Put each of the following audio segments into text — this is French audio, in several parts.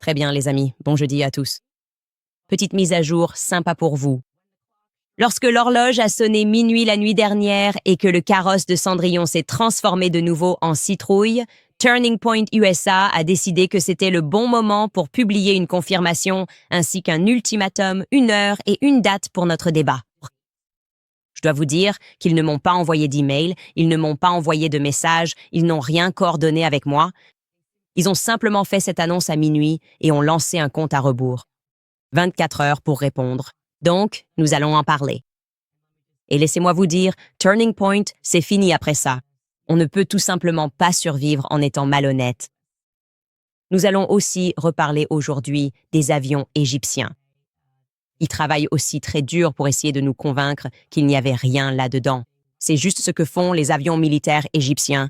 Très bien, les amis. Bon jeudi à tous. Petite mise à jour sympa pour vous. Lorsque l'horloge a sonné minuit la nuit dernière et que le carrosse de Cendrillon s'est transformé de nouveau en citrouille, Turning Point USA a décidé que c'était le bon moment pour publier une confirmation ainsi qu'un ultimatum, une heure et une date pour notre débat. Je dois vous dire qu'ils ne m'ont pas envoyé d'email, ils ne m'ont pas envoyé de message, ils n'ont rien coordonné avec moi. Ils ont simplement fait cette annonce à minuit et ont lancé un compte à rebours. 24 heures pour répondre. Donc, nous allons en parler. Et laissez-moi vous dire, Turning Point, c'est fini après ça. On ne peut tout simplement pas survivre en étant malhonnête. Nous allons aussi reparler aujourd'hui des avions égyptiens. Ils travaillent aussi très dur pour essayer de nous convaincre qu'il n'y avait rien là-dedans. C'est juste ce que font les avions militaires égyptiens.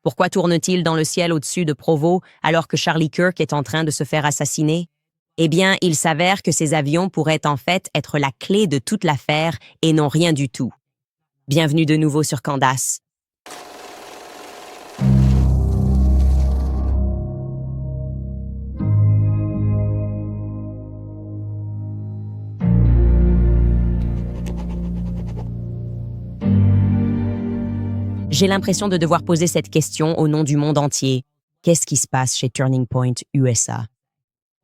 Pourquoi tourne-t-il dans le ciel au-dessus de Provo alors que Charlie Kirk est en train de se faire assassiner? Eh bien, il s'avère que ces avions pourraient en fait être la clé de toute l'affaire et non rien du tout. Bienvenue de nouveau sur Candace. J'ai l'impression de devoir poser cette question au nom du monde entier. Qu'est-ce qui se passe chez Turning Point USA?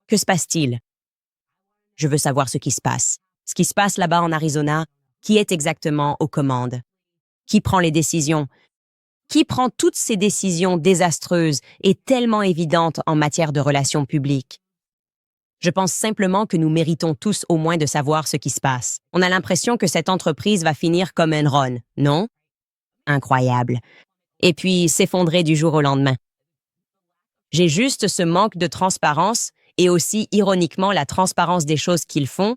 Que se passe-t-il? Je veux savoir ce qui se passe. Ce qui se passe là-bas en Arizona, qui est exactement aux commandes? Qui prend les décisions? Qui prend toutes ces décisions désastreuses et tellement évidentes en matière de relations publiques? Je pense simplement que nous méritons tous au moins de savoir ce qui se passe. On a l'impression que cette entreprise va finir comme Enron, non? Incroyable. Et puis s'effondrer du jour au lendemain. J'ai juste ce manque de transparence et aussi, ironiquement, la transparence des choses qu'ils font.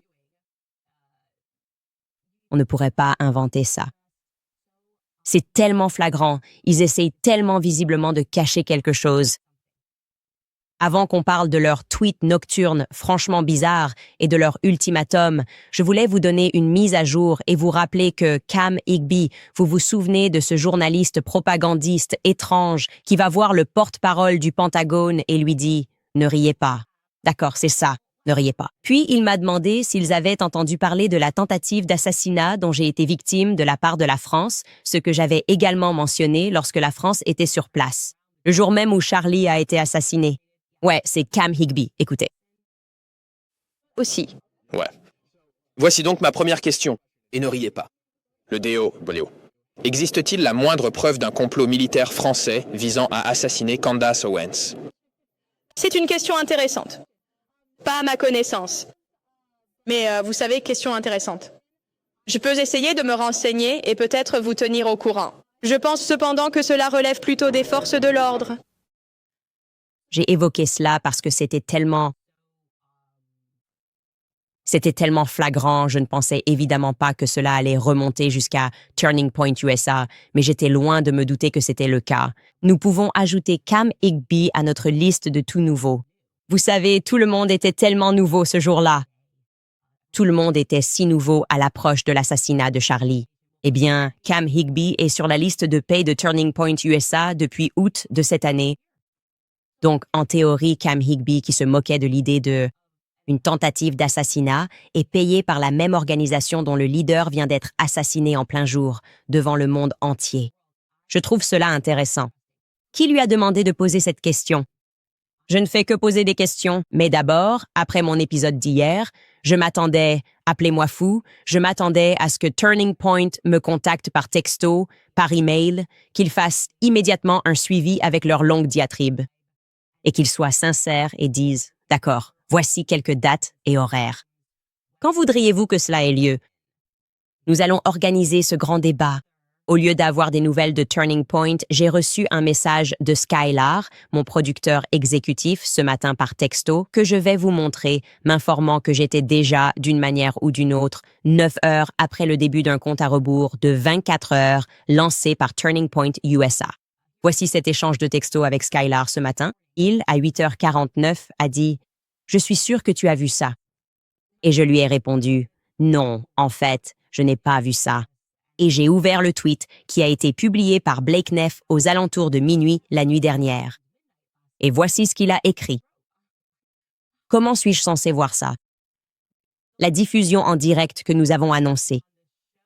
On ne pourrait pas inventer ça. C'est tellement flagrant, ils essayent tellement visiblement de cacher quelque chose. Avant qu'on parle de leurs tweets nocturnes franchement bizarres et de leur ultimatum, je voulais vous donner une mise à jour et vous rappeler que Cam Higby, vous vous souvenez de ce journaliste propagandiste étrange qui va voir le porte-parole du Pentagone et lui dit « Ne riez pas ». D'accord, c'est ça, ne riez pas. Puis il m'a demandé s'ils avaient entendu parler de la tentative d'assassinat dont j'ai été victime de la part de la France, ce que j'avais également mentionné lorsque la France était sur place, le jour même où Charlie a été assassiné. Ouais, c'est Cam Higby, écoutez. Aussi. Ouais. Voici donc ma première question. Et ne riez pas. Le déo, Boléo. Existe-t-il la moindre preuve d'un complot militaire français visant à assassiner Candace Owens? C'est une question intéressante. Pas à ma connaissance. Mais vous savez, question intéressante. Je peux essayer de me renseigner et peut-être vous tenir au courant. Je pense cependant que cela relève plutôt des forces de l'ordre. J'ai évoqué cela parce que c'était tellement flagrant, je ne pensais évidemment pas que cela allait remonter jusqu'à Turning Point USA, mais j'étais loin de me douter que c'était le cas. Nous pouvons ajouter Cam Higby à notre liste de tout nouveau. Vous savez, tout le monde était tellement nouveau ce jour-là. Tout le monde était si nouveau à l'approche de l'assassinat de Charlie. Eh bien, Cam Higby est sur la liste de paie de Turning Point USA depuis août de cette année. Donc, en théorie, Cam Higby, qui se moquait de l'idée d'une tentative d'assassinat, est payé par la même organisation dont le leader vient d'être assassiné en plein jour, devant le monde entier. Je trouve cela intéressant. Qui lui a demandé de poser cette question? Je ne fais que poser des questions, mais d'abord, après mon épisode d'hier, je m'attendais, appelez-moi fou, je m'attendais à ce que Turning Point me contacte par texto, par email, qu'ils fassent immédiatement un suivi avec leur longue diatribe. Et qu'ils soient sincères et disent « D'accord, voici quelques dates et horaires. » Quand voudriez-vous que cela ait lieu? Nous allons organiser ce grand débat. Au lieu d'avoir des nouvelles de Turning Point, j'ai reçu un message de Skylar, mon producteur exécutif, ce matin par texto, que je vais vous montrer, m'informant que j'étais déjà, d'une manière ou d'une autre, 9 heures après le début d'un compte à rebours de 24 heures lancé par Turning Point USA. Voici cet échange de texto avec Skylar ce matin. Il, à 8h49, a dit « Je suis sûr que tu as vu ça. » Et je lui ai répondu « Non, en fait, je n'ai pas vu ça. » Et j'ai ouvert le tweet qui a été publié par Blake Neff aux alentours de minuit la nuit dernière. Et voici ce qu'il a écrit. Comment suis-je censé voir ça? La diffusion en direct que nous avons annoncée.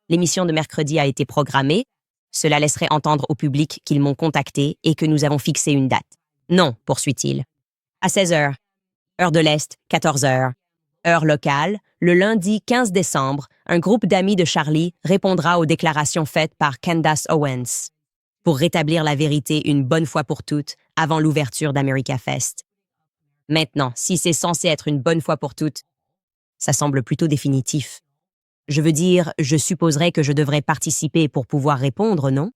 L'émission de mercredi a été programmée. Cela laisserait entendre au public qu'ils m'ont contacté et que nous avons fixé une date. Non, poursuit-il. À 16 heures, heure de l'Est, 14 heures. Heure locale, le lundi 15 décembre, un groupe d'amis de Charlie répondra aux déclarations faites par Candace Owens pour rétablir la vérité une bonne fois pour toutes avant l'ouverture d'America Fest. Maintenant, si c'est censé être une bonne fois pour toutes, ça semble plutôt définitif. Je veux dire, je supposerais que je devrais participer pour pouvoir répondre, non?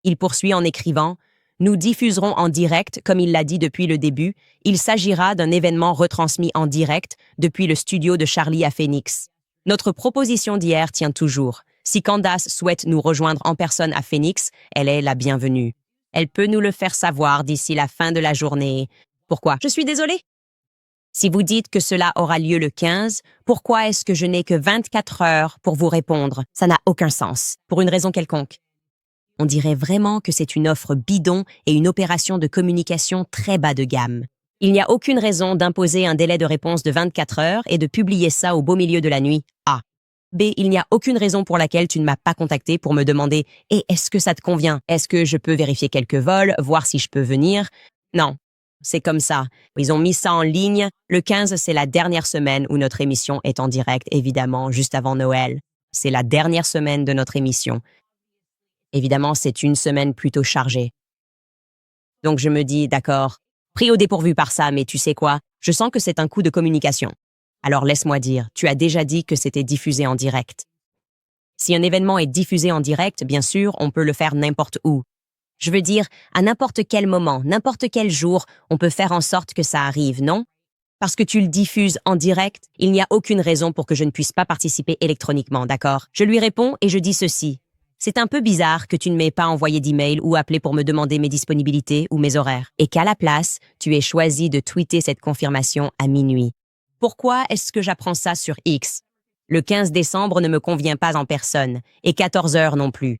Il poursuit en écrivant « Nous diffuserons en direct, comme il l'a dit depuis le début. Il s'agira d'un événement retransmis en direct depuis le studio de Charlie à Phoenix. Notre proposition d'hier tient toujours. Si Candace souhaite nous rejoindre en personne à Phoenix, elle est la bienvenue. Elle peut nous le faire savoir d'ici la fin de la journée. Pourquoi? Je suis désolée. Si vous dites que cela aura lieu le 15, pourquoi est-ce que je n'ai que 24 heures pour vous répondre? Ça n'a aucun sens, pour une raison quelconque. On dirait vraiment que c'est une offre bidon et une opération de communication très bas de gamme. Il n'y a aucune raison d'imposer un délai de réponse de 24 heures et de publier ça au beau milieu de la nuit. A. B. Il n'y a aucune raison pour laquelle tu ne m'as pas contacté pour me demander « Et est-ce que ça te convient? Est-ce que je peux vérifier quelques vols, voir si je peux venir? » Non. C'est comme ça. Ils ont mis ça en ligne. Le 15, c'est la dernière semaine où notre émission est en direct, évidemment, juste avant Noël. C'est la dernière semaine de notre émission. Évidemment, c'est une semaine plutôt chargée. Donc je me dis, d'accord, pris au dépourvu par ça, mais tu sais quoi? Je sens que c'est un coup de communication. Alors laisse-moi dire, tu as déjà dit que c'était diffusé en direct. Si un événement est diffusé en direct, bien sûr, on peut le faire n'importe où. Je veux dire, à n'importe quel moment, n'importe quel jour, on peut faire en sorte que ça arrive, non? Parce que tu le diffuses en direct, il n'y a aucune raison pour que je ne puisse pas participer électroniquement, d'accord? Je lui réponds et je dis ceci. C'est un peu bizarre que tu ne m'aies pas envoyé d'email ou appelé pour me demander mes disponibilités ou mes horaires, et qu'à la place, tu aies choisi de tweeter cette confirmation à minuit. Pourquoi est-ce que j'apprends ça sur X? Le 15 décembre ne me convient pas en personne, et 14 heures non plus.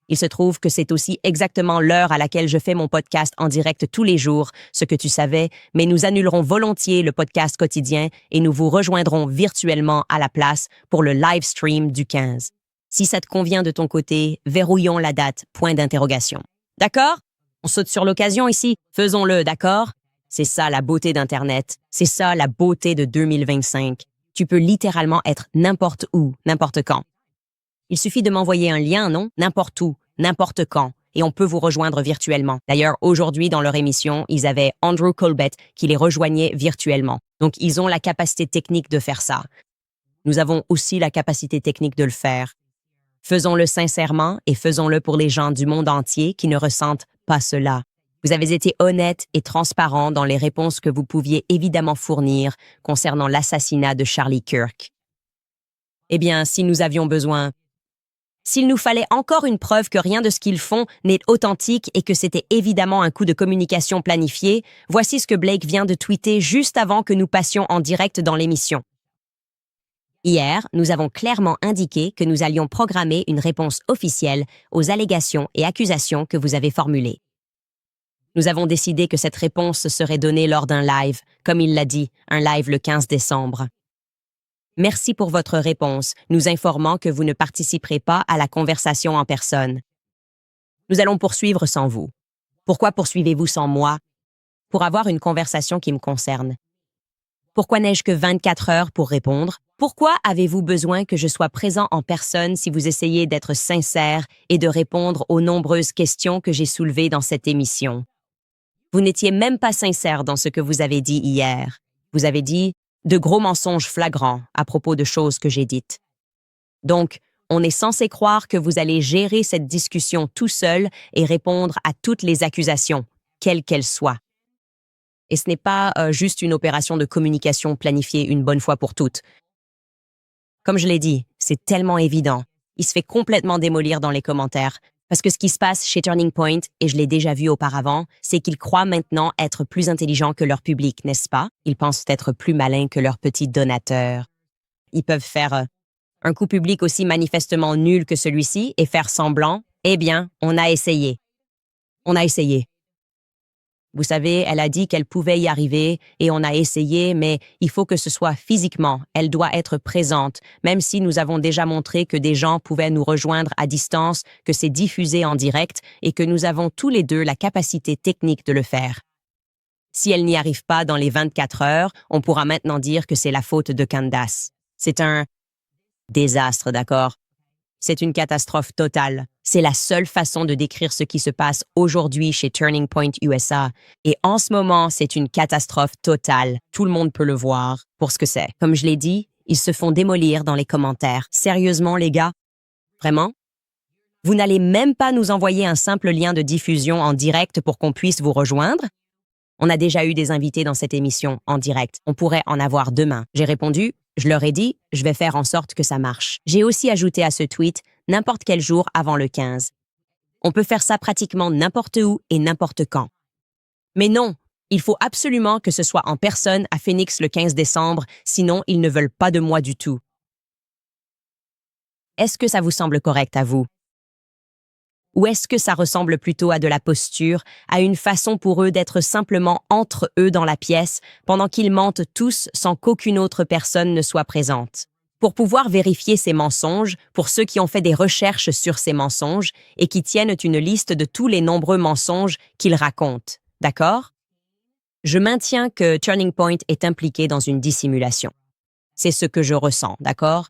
Il se trouve que c'est aussi exactement l'heure à laquelle je fais mon podcast en direct tous les jours, ce que tu savais, mais nous annulerons volontiers le podcast quotidien et nous vous rejoindrons virtuellement à la place pour le live stream du 15. Si ça te convient de ton côté, verrouillons la date, point d'interrogation. D'accord? On saute sur l'occasion ici, faisons-le, d'accord? C'est ça la beauté d'Internet, c'est ça la beauté de 2025. Tu peux littéralement être n'importe où, n'importe quand. Il suffit de m'envoyer un lien, non? N'importe où, n'importe quand, et on peut vous rejoindre virtuellement. D'ailleurs, aujourd'hui, dans leur émission, ils avaient Andrew Colbert qui les rejoignait virtuellement. Donc, ils ont la capacité technique de faire ça. Nous avons aussi la capacité technique de le faire. Faisons-le sincèrement et faisons-le pour les gens du monde entier qui ne ressentent pas cela. Vous avez été honnête et transparent dans les réponses que vous pouviez évidemment fournir concernant l'assassinat de Charlie Kirk. Eh bien, si nous avions besoin... S'il nous fallait encore une preuve que rien de ce qu'ils font n'est authentique et que c'était évidemment un coup de communication planifié, voici ce que Blake vient de tweeter juste avant que nous passions en direct dans l'émission. Hier, nous avons clairement indiqué que nous allions programmer une réponse officielle aux allégations et accusations que vous avez formulées. Nous avons décidé que cette réponse serait donnée lors d'un live, comme il l'a dit, un live le 15 décembre. Merci pour votre réponse, nous informant que vous ne participerez pas à la conversation en personne. Nous allons poursuivre sans vous. Pourquoi poursuivez-vous sans moi? Pour avoir une conversation qui me concerne. Pourquoi n'ai-je que 24 heures pour répondre? Pourquoi avez-vous besoin que je sois présent en personne si vous essayez d'être sincère et de répondre aux nombreuses questions que j'ai soulevées dans cette émission? Vous n'étiez même pas sincère dans ce que vous avez dit hier. Vous avez dit de gros mensonges flagrants à propos de choses que j'ai dites. Donc, on est censé croire que vous allez gérer cette discussion tout seul et répondre à toutes les accusations, quelles qu'elles soient. Et ce n'est pas juste une opération de communication planifiée une bonne fois pour toutes. Comme je l'ai dit, c'est tellement évident. Il se fait complètement démolir dans les commentaires. Parce que ce qui se passe chez Turning Point, et je l'ai déjà vu auparavant, c'est qu'ils croient maintenant être plus intelligents que leur public, n'est-ce pas? Ils pensent être plus malins que leurs petits donateurs. Ils peuvent faire un coup public aussi manifestement nul que celui-ci et faire semblant, eh bien, on a essayé. On a essayé. Vous savez, elle a dit qu'elle pouvait y arriver et on a essayé, mais il faut que ce soit physiquement. Elle doit être présente, même si nous avons déjà montré que des gens pouvaient nous rejoindre à distance, que c'est diffusé en direct et que nous avons tous les deux la capacité technique de le faire. Si elle n'y arrive pas dans les 24 heures, on pourra maintenant dire que c'est la faute de Candace. C'est un désastre, d'accord? C'est une catastrophe totale. C'est la seule façon de décrire ce qui se passe aujourd'hui chez Turning Point USA. Et en ce moment, c'est une catastrophe totale. Tout le monde peut le voir pour ce que c'est. Comme je l'ai dit, ils se font démolir dans les commentaires. Sérieusement, les gars? Vraiment? Vous n'allez même pas nous envoyer un simple lien de diffusion en direct pour qu'on puisse vous rejoindre? On a déjà eu des invités dans cette émission en direct. On pourrait en avoir demain. J'ai répondu, je leur ai dit, je vais faire en sorte que ça marche. J'ai aussi ajouté à ce tweet, n'importe quel jour avant le 15. On peut faire ça pratiquement n'importe où et n'importe quand. Mais non, il faut absolument que ce soit en personne à Phoenix le 15 décembre, sinon ils ne veulent pas de moi du tout. Est-ce que ça vous semble correct à vous? Ou est-ce que ça ressemble plutôt à de la posture, à une façon pour eux d'être simplement entre eux dans la pièce, pendant qu'ils mentent tous sans qu'aucune autre personne ne soit présente? Pour pouvoir vérifier ces mensonges, pour ceux qui ont fait des recherches sur ces mensonges et qui tiennent une liste de tous les nombreux mensonges qu'ils racontent, d'accord? Je maintiens que Turning Point est impliqué dans une dissimulation. C'est ce que je ressens, d'accord?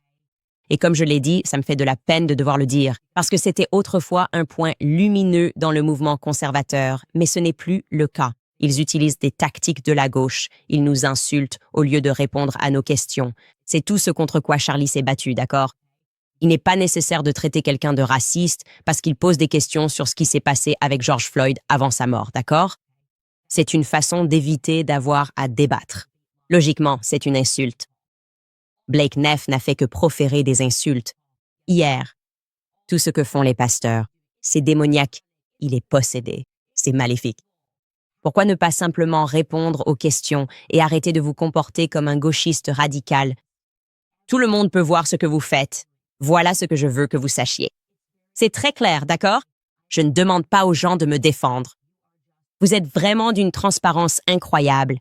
Et comme je l'ai dit, ça me fait de la peine de devoir le dire, parce que c'était autrefois un point lumineux dans le mouvement conservateur, mais ce n'est plus le cas. Ils utilisent des tactiques de la gauche, ils nous insultent au lieu de répondre à nos questions. C'est tout ce contre quoi Charlie s'est battu, d'accord? Il n'est pas nécessaire de traiter quelqu'un de raciste parce qu'il pose des questions sur ce qui s'est passé avec George Floyd avant sa mort, d'accord? C'est une façon d'éviter d'avoir à débattre. Logiquement, c'est une insulte. Blake Neff n'a fait que proférer des insultes. Hier, tout ce que font les pasteurs, c'est démoniaque. Il est possédé. C'est maléfique. Pourquoi ne pas simplement répondre aux questions et arrêter de vous comporter comme un gauchiste radical? Tout le monde peut voir ce que vous faites. Voilà ce que je veux que vous sachiez. C'est très clair, d'accord? Je ne demande pas aux gens de me défendre. Vous êtes vraiment d'une transparence incroyable.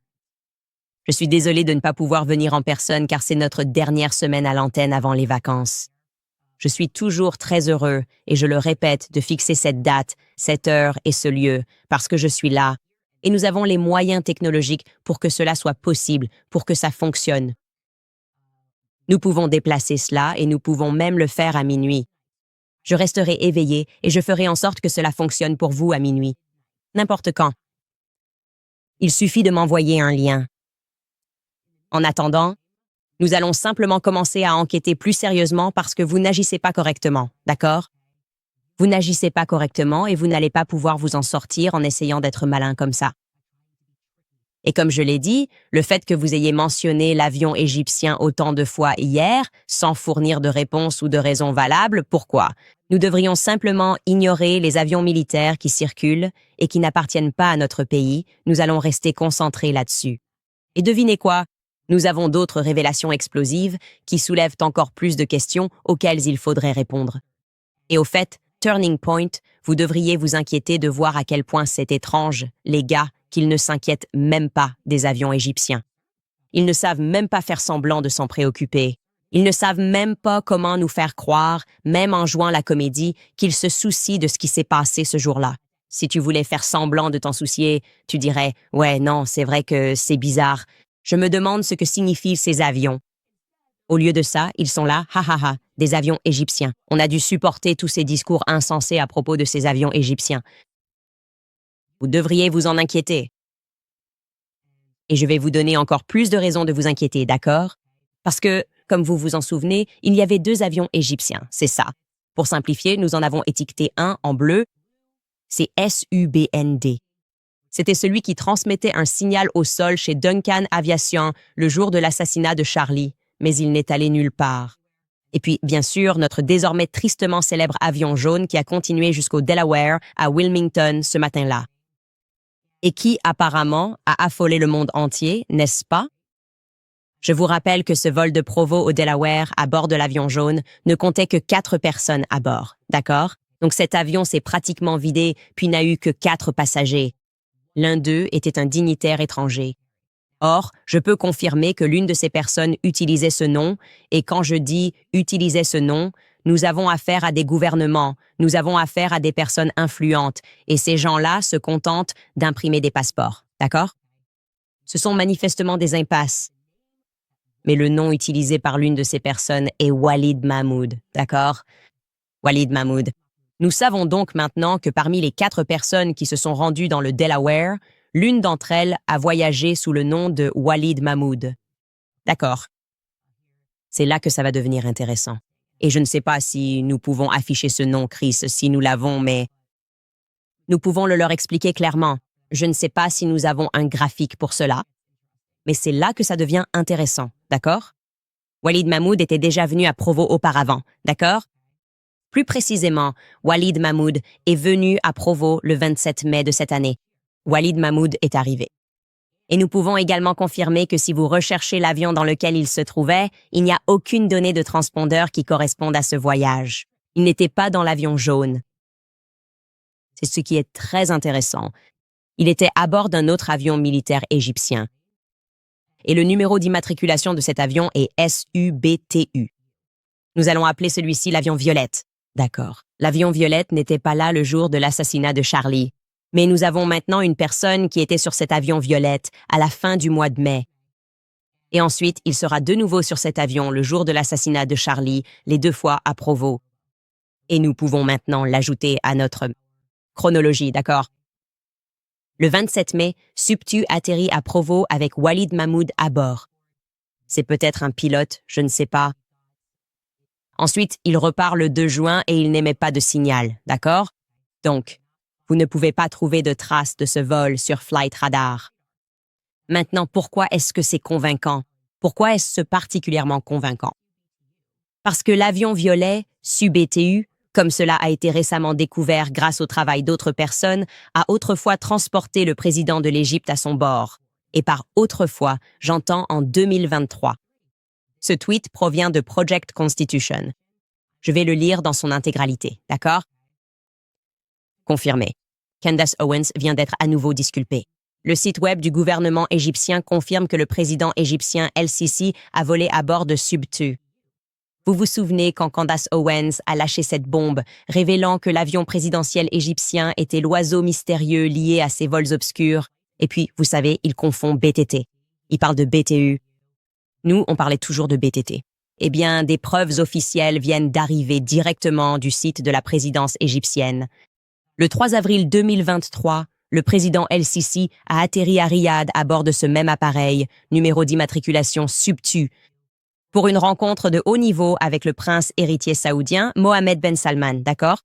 Je suis désolée de ne pas pouvoir venir en personne car c'est notre dernière semaine à l'antenne avant les vacances. Je suis toujours très heureux, et je le répète, de fixer cette date, cette heure et ce lieu, parce que je suis là, et nous avons les moyens technologiques pour que cela soit possible, pour que ça fonctionne. Nous pouvons déplacer cela et nous pouvons même le faire à minuit. Je resterai éveillée et je ferai en sorte que cela fonctionne pour vous à minuit. N'importe quand. Il suffit de m'envoyer un lien. En attendant, nous allons simplement commencer à enquêter plus sérieusement parce que vous n'agissez pas correctement, d'accord? Vous n'agissez pas correctement et vous n'allez pas pouvoir vous en sortir en essayant d'être malin comme ça. Et comme je l'ai dit, le fait que vous ayez mentionné l'avion égyptien autant de fois hier, sans fournir de réponse ou de raison valable, pourquoi? Nous devrions simplement ignorer les avions militaires qui circulent et qui n'appartiennent pas à notre pays. Nous allons rester concentrés là-dessus. Et devinez quoi? Nous avons d'autres révélations explosives qui soulèvent encore plus de questions auxquelles il faudrait répondre. Et au fait, Turning Point, vous devriez vous inquiéter de voir à quel point c'est étrange, les gars, qu'ils ne s'inquiètent même pas des avions égyptiens. Ils ne savent même pas faire semblant de s'en préoccuper. Ils ne savent même pas comment nous faire croire, même en jouant la comédie, qu'ils se soucient de ce qui s'est passé ce jour-là. Si tu voulais faire semblant de t'en soucier, tu dirais « Ouais, non, c'est vrai que c'est bizarre. Je me demande ce que signifient ces avions. » Au lieu de ça, ils sont là, ha ha ha, des avions égyptiens. On a dû supporter tous ces discours insensés à propos de ces avions égyptiens. Vous devriez vous en inquiéter. Et je vais vous donner encore plus de raisons de vous inquiéter, d'accord? Parce que, comme vous vous en souvenez, il y avait 2 avions égyptiens, c'est ça. Pour simplifier, nous en avons étiqueté un en bleu, c'est SUBND. C'était celui qui transmettait un signal au sol chez Duncan Aviation le jour de l'assassinat de Charlie, mais il n'est allé nulle part. Et puis, bien sûr, notre désormais tristement célèbre avion jaune qui a continué jusqu'au Delaware à Wilmington ce matin-là. Et qui, apparemment, a affolé le monde entier, n'est-ce pas? Je vous rappelle que ce vol de Provo au Delaware à bord de l'avion jaune ne comptait que 4 personnes à bord, d'accord? Donc cet avion s'est pratiquement vidé puis n'a eu que 4 passagers. L'un d'eux était un dignitaire étranger. Or, je peux confirmer que l'une de ces personnes utilisait ce nom, et quand je dis « utilisait ce nom », nous avons affaire à des gouvernements, nous avons affaire à des personnes influentes, et ces gens-là se contentent d'imprimer des passeports, d'accord? Ce sont manifestement des impasses. Mais le nom utilisé par l'une de ces personnes est Walid Mahmoud, d'accord? Walid Mahmoud. Nous savons donc maintenant que parmi les 4 personnes qui se sont rendues dans le Delaware, l'une d'entre elles a voyagé sous le nom de Walid Mahmoud. D'accord. C'est là que ça va devenir intéressant. Et je ne sais pas si nous pouvons afficher ce nom, Chris, si nous l'avons, mais nous pouvons le leur expliquer clairement. Je ne sais pas si nous avons un graphique pour cela, mais c'est là que ça devient intéressant, d'accord? Walid Mahmoud était déjà venu à Provo auparavant, d'accord? Plus précisément, Walid Mahmoud est venu à Provo le 27 mai de cette année. Walid Mahmoud est arrivé. Et nous pouvons également confirmer que si vous recherchez l'avion dans lequel il se trouvait, il n'y a aucune donnée de transpondeur qui corresponde à ce voyage. Il n'était pas dans l'avion jaune. C'est ce qui est très intéressant. Il était à bord d'un autre avion militaire égyptien. Et le numéro d'immatriculation de cet avion est SUBTU. Nous allons appeler celui-ci l'avion Violette. D'accord. L'avion Violette n'était pas là le jour de l'assassinat de Charlie. Mais nous avons maintenant une personne qui était sur cet avion Violette à la fin du mois de mai. Et ensuite, il sera de nouveau sur cet avion le jour de l'assassinat de Charlie, les 2 fois à Provo. Et nous pouvons maintenant l'ajouter à notre chronologie, d'accord? Le 27 mai, Subtu atterrit à Provo avec Walid Mahmoud à bord. C'est peut-être un pilote, je ne sais pas. Ensuite, il repart le 2 juin et il n'émet pas de signal, d'accord? Donc, vous ne pouvez pas trouver de traces de ce vol sur Flight Radar. Maintenant, pourquoi est-ce que c'est convaincant? Pourquoi est-ce particulièrement convaincant? Parce que l'avion violet, SUBTU, comme cela a été récemment découvert grâce au travail d'autres personnes, a autrefois transporté le président de l'Égypte à son bord. Et par autrefois, j'entends en 2023. Ce tweet provient de Project Constitution. Je vais le lire dans son intégralité, d'accord? Confirmé. Candace Owens vient d'être à nouveau disculpée. Le site web du gouvernement égyptien confirme que le président égyptien El-Sisi a volé à bord de Subtu. Vous vous souvenez quand Candace Owens a lâché cette bombe, révélant que l'avion présidentiel égyptien était l'oiseau mystérieux lié à ces vols obscurs? Et puis, vous savez, il confond BTT. Il parle de BTU. Nous, on parlait toujours de BTT. Eh bien, des preuves officielles viennent d'arriver directement du site de la présidence égyptienne. Le 3 avril 2023, le président El-Sisi a atterri à Riyad à bord de ce même appareil, numéro d'immatriculation Subtu, pour une rencontre de haut niveau avec le prince héritier saoudien Mohammed Ben Salman, d'accord?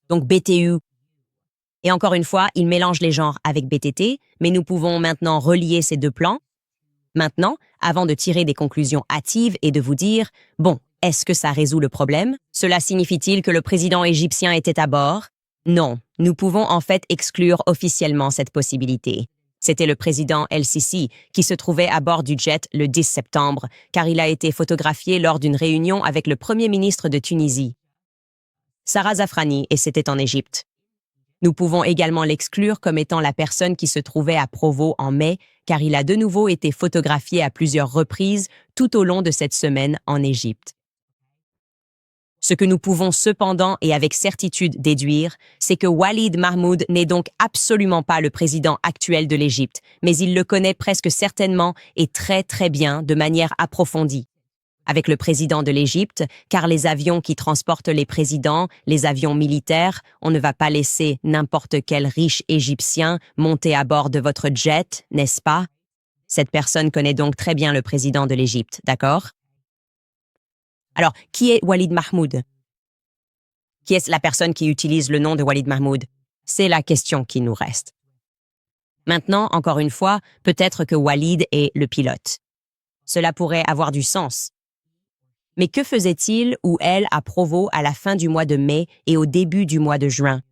Donc BTU. Et encore une fois, il mélange les genres avec BTT, mais nous pouvons maintenant relier ces 2 plans. Maintenant, avant de tirer des conclusions hâtives et de vous dire, bon, est-ce que ça résout le problème? Cela signifie-t-il que le président égyptien était à bord? Non, nous pouvons en fait exclure officiellement cette possibilité. C'était le président El-Sisi qui se trouvait à bord du jet le 10 septembre, car il a été photographié lors d'une réunion avec le premier ministre de Tunisie, Sarah Zafrani, et c'était en Égypte. Nous pouvons également l'exclure comme étant la personne qui se trouvait à Provo en mai, car il a de nouveau été photographié à plusieurs reprises tout au long de cette semaine en Égypte. Ce que nous pouvons cependant et avec certitude déduire, c'est que Walid Mahmoud n'est donc absolument pas le président actuel de l'Égypte, mais il le connaît presque certainement et très très bien de manière approfondie. Avec le président de l'Égypte, car les avions qui transportent les présidents, les avions militaires, on ne va pas laisser n'importe quel riche Égyptien monter à bord de votre jet, n'est-ce pas? Cette personne connaît donc très bien le président de l'Égypte, d'accord? Alors, qui est Walid Mahmoud? Qui est la personne qui utilise le nom de Walid Mahmoud? C'est la question qui nous reste. Maintenant, encore une fois, peut-être que Walid est le pilote. Cela pourrait avoir du sens. Mais que faisait-il ou elle à Provo à la fin du mois de mai et au début du mois de juin?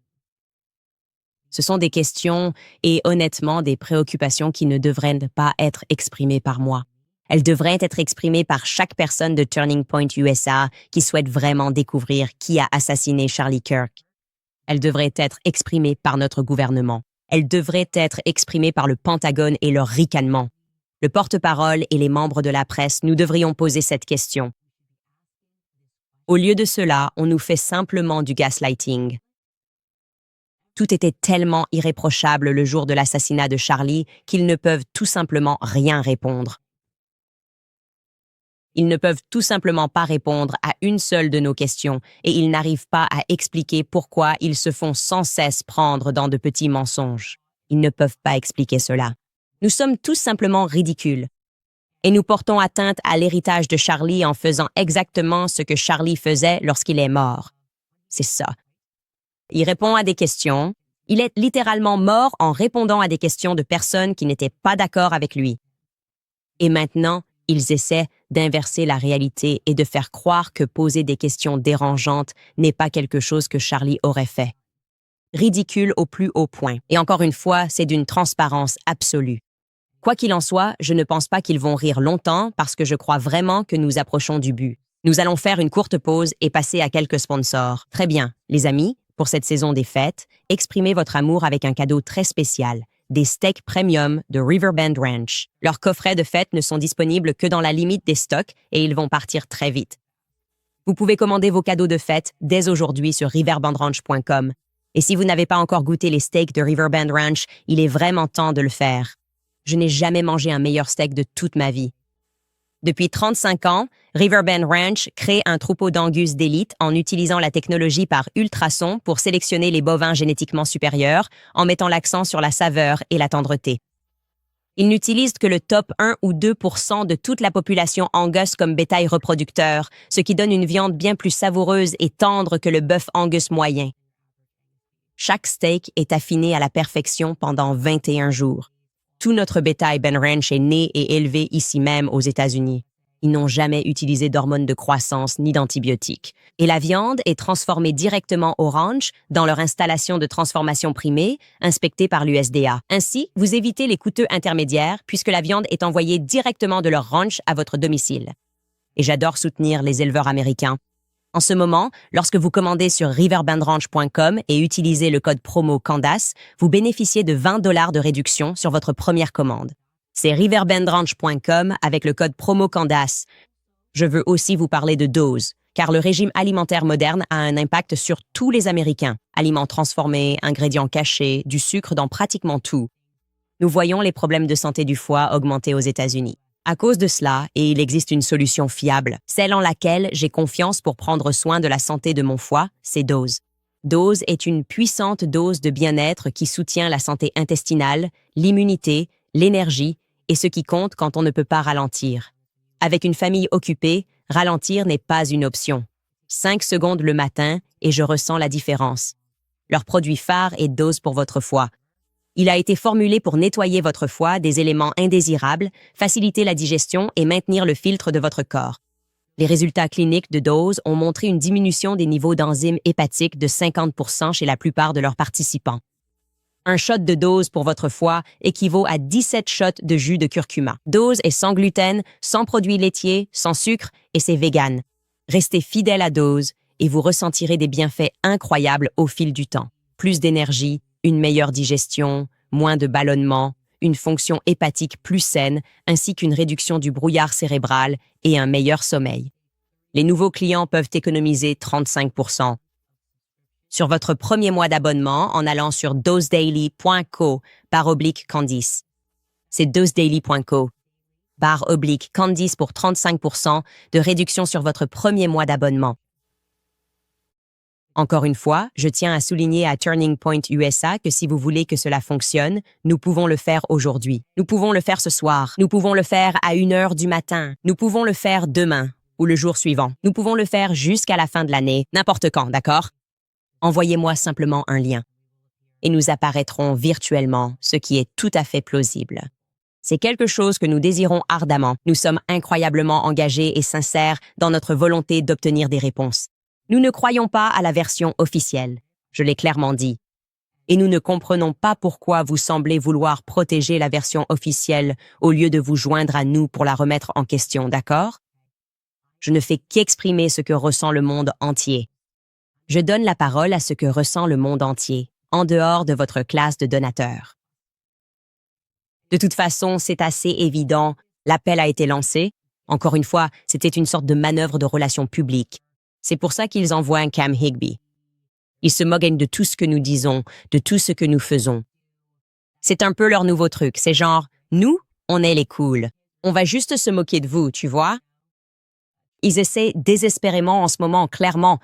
Ce sont des questions et honnêtement des préoccupations qui ne devraient pas être exprimées par moi. Elles devraient être exprimées par chaque personne de Turning Point USA qui souhaite vraiment découvrir qui a assassiné Charlie Kirk. Elles devraient être exprimées par notre gouvernement. Elles devraient être exprimées par le Pentagone et leur ricanement. Le porte-parole et les membres de la presse, nous devrions poser cette question. Au lieu de cela, on nous fait simplement du gaslighting. Tout était tellement irréprochable le jour de l'assassinat de Charlie qu'ils ne peuvent tout simplement rien répondre. Ils ne peuvent tout simplement pas répondre à une seule de nos questions et ils n'arrivent pas à expliquer pourquoi ils se font sans cesse prendre dans de petits mensonges. Ils ne peuvent pas expliquer cela. Nous sommes tous simplement ridicules. Et nous portons atteinte à l'héritage de Charlie en faisant exactement ce que Charlie faisait lorsqu'il est mort. C'est ça. Il répond à des questions. Il est littéralement mort en répondant à des questions de personnes qui n'étaient pas d'accord avec lui. Et maintenant, ils essaient d'inverser la réalité et de faire croire que poser des questions dérangeantes n'est pas quelque chose que Charlie aurait fait. Ridicule au plus haut point. Et encore une fois, c'est d'une transparence absolue. Quoi qu'il en soit, je ne pense pas qu'ils vont rire longtemps parce que je crois vraiment que nous approchons du but. Nous allons faire une courte pause et passer à quelques sponsors. Très bien, les amis, pour cette saison des fêtes, exprimez votre amour avec un cadeau très spécial. Des steaks premium de Riverbend Ranch. Leurs coffrets de fête ne sont disponibles que dans la limite des stocks et ils vont partir très vite. Vous pouvez commander vos cadeaux de fête dès aujourd'hui sur riverbendranch.com. Et si vous n'avez pas encore goûté les steaks de Riverbend Ranch, il est vraiment temps de le faire. Je n'ai jamais mangé un meilleur steak de toute ma vie. Depuis 35 ans, Riverbend Ranch crée un troupeau d'angus d'élite en utilisant la technologie par ultrasons pour sélectionner les bovins génétiquement supérieurs en mettant l'accent sur la saveur et la tendreté. Ils n'utilisent que le top 1 ou 2% de toute la population Angus comme bétail reproducteur, ce qui donne une viande bien plus savoureuse et tendre que le bœuf Angus moyen. Chaque steak est affiné à la perfection pendant 21 jours. Tout notre bétail Ben Ranch est né et élevé ici même aux États-Unis. Ils n'ont jamais utilisé d'hormones de croissance ni d'antibiotiques. Et la viande est transformée directement au ranch dans leur installation de transformation primée, inspectée par l'USDA. Ainsi, vous évitez les coûteux intermédiaires puisque la viande est envoyée directement de leur ranch à votre domicile. Et j'adore soutenir les éleveurs américains. En ce moment, lorsque vous commandez sur riverbendranch.com et utilisez le code promo Candace, vous bénéficiez de 20 $ de réduction sur votre première commande. C'est riverbendranch.com avec le code promo Candace. Je veux aussi vous parler de Dose, car le régime alimentaire moderne a un impact sur tous les Américains. Aliments transformés, ingrédients cachés, du sucre dans pratiquement tout. Nous voyons les problèmes de santé du foie augmenter aux États-Unis. À cause de cela, et il existe une solution fiable, celle en laquelle j'ai confiance pour prendre soin de la santé de mon foie, c'est Dose. Dose est une puissante dose de bien-être qui soutient la santé intestinale, l'immunité, l'énergie et ce qui compte quand on ne peut pas ralentir. Avec une famille occupée, ralentir n'est pas une option. 5 secondes le matin et je ressens la différence. Leur produit phare est Dose pour votre foie. Il a été formulé pour nettoyer votre foie des éléments indésirables, faciliter la digestion et maintenir le filtre de votre corps. Les résultats cliniques de Dose ont montré une diminution des niveaux d'enzymes hépatiques de 50% chez la plupart de leurs participants. Un shot de Dose pour votre foie équivaut à 17 shots de jus de curcuma. Dose est sans gluten, sans produits laitiers, sans sucre et c'est vegan. Restez fidèle à Dose et vous ressentirez des bienfaits incroyables au fil du temps. Plus d'énergie, une meilleure digestion, moins de ballonnement, une fonction hépatique plus saine, ainsi qu'une réduction du brouillard cérébral et un meilleur sommeil. Les nouveaux clients peuvent économiser 35%. Sur votre premier mois d'abonnement en allant sur dosedaily.co/Candice. C'est dosedaily.co/Candice pour 35% de réduction sur votre premier mois d'abonnement. Encore une fois, je tiens à souligner à Turning Point USA que si vous voulez que cela fonctionne, nous pouvons le faire aujourd'hui. Nous pouvons le faire ce soir. Nous pouvons le faire à 1h du matin. Nous pouvons le faire demain ou le jour suivant. Nous pouvons le faire jusqu'à la fin de l'année, n'importe quand, d'accord? Envoyez-moi simplement un lien. Et nous apparaîtrons virtuellement, ce qui est tout à fait plausible. C'est quelque chose que nous désirons ardemment. Nous sommes incroyablement engagés et sincères dans notre volonté d'obtenir des réponses. Nous ne croyons pas à la version officielle, je l'ai clairement dit. Et nous ne comprenons pas pourquoi vous semblez vouloir protéger la version officielle au lieu de vous joindre à nous pour la remettre en question, d'accord? Je ne fais qu'exprimer ce que ressent le monde entier. Je donne la parole à ce que ressent le monde entier. en dehors de votre classe de donateurs. De toute façon, c'est assez évident, l'appel a été lancé. Encore une fois, c'était une sorte de manœuvre de relations publiques. C'est pour ça qu'ils envoient un Cam Higbee. Ils se moquent de tout ce que nous disons, de tout ce que nous faisons. C'est un peu leur nouveau truc, c'est genre, nous, on est les cools. On va juste se moquer de vous, tu vois? Ils essaient désespérément en ce moment, clairement,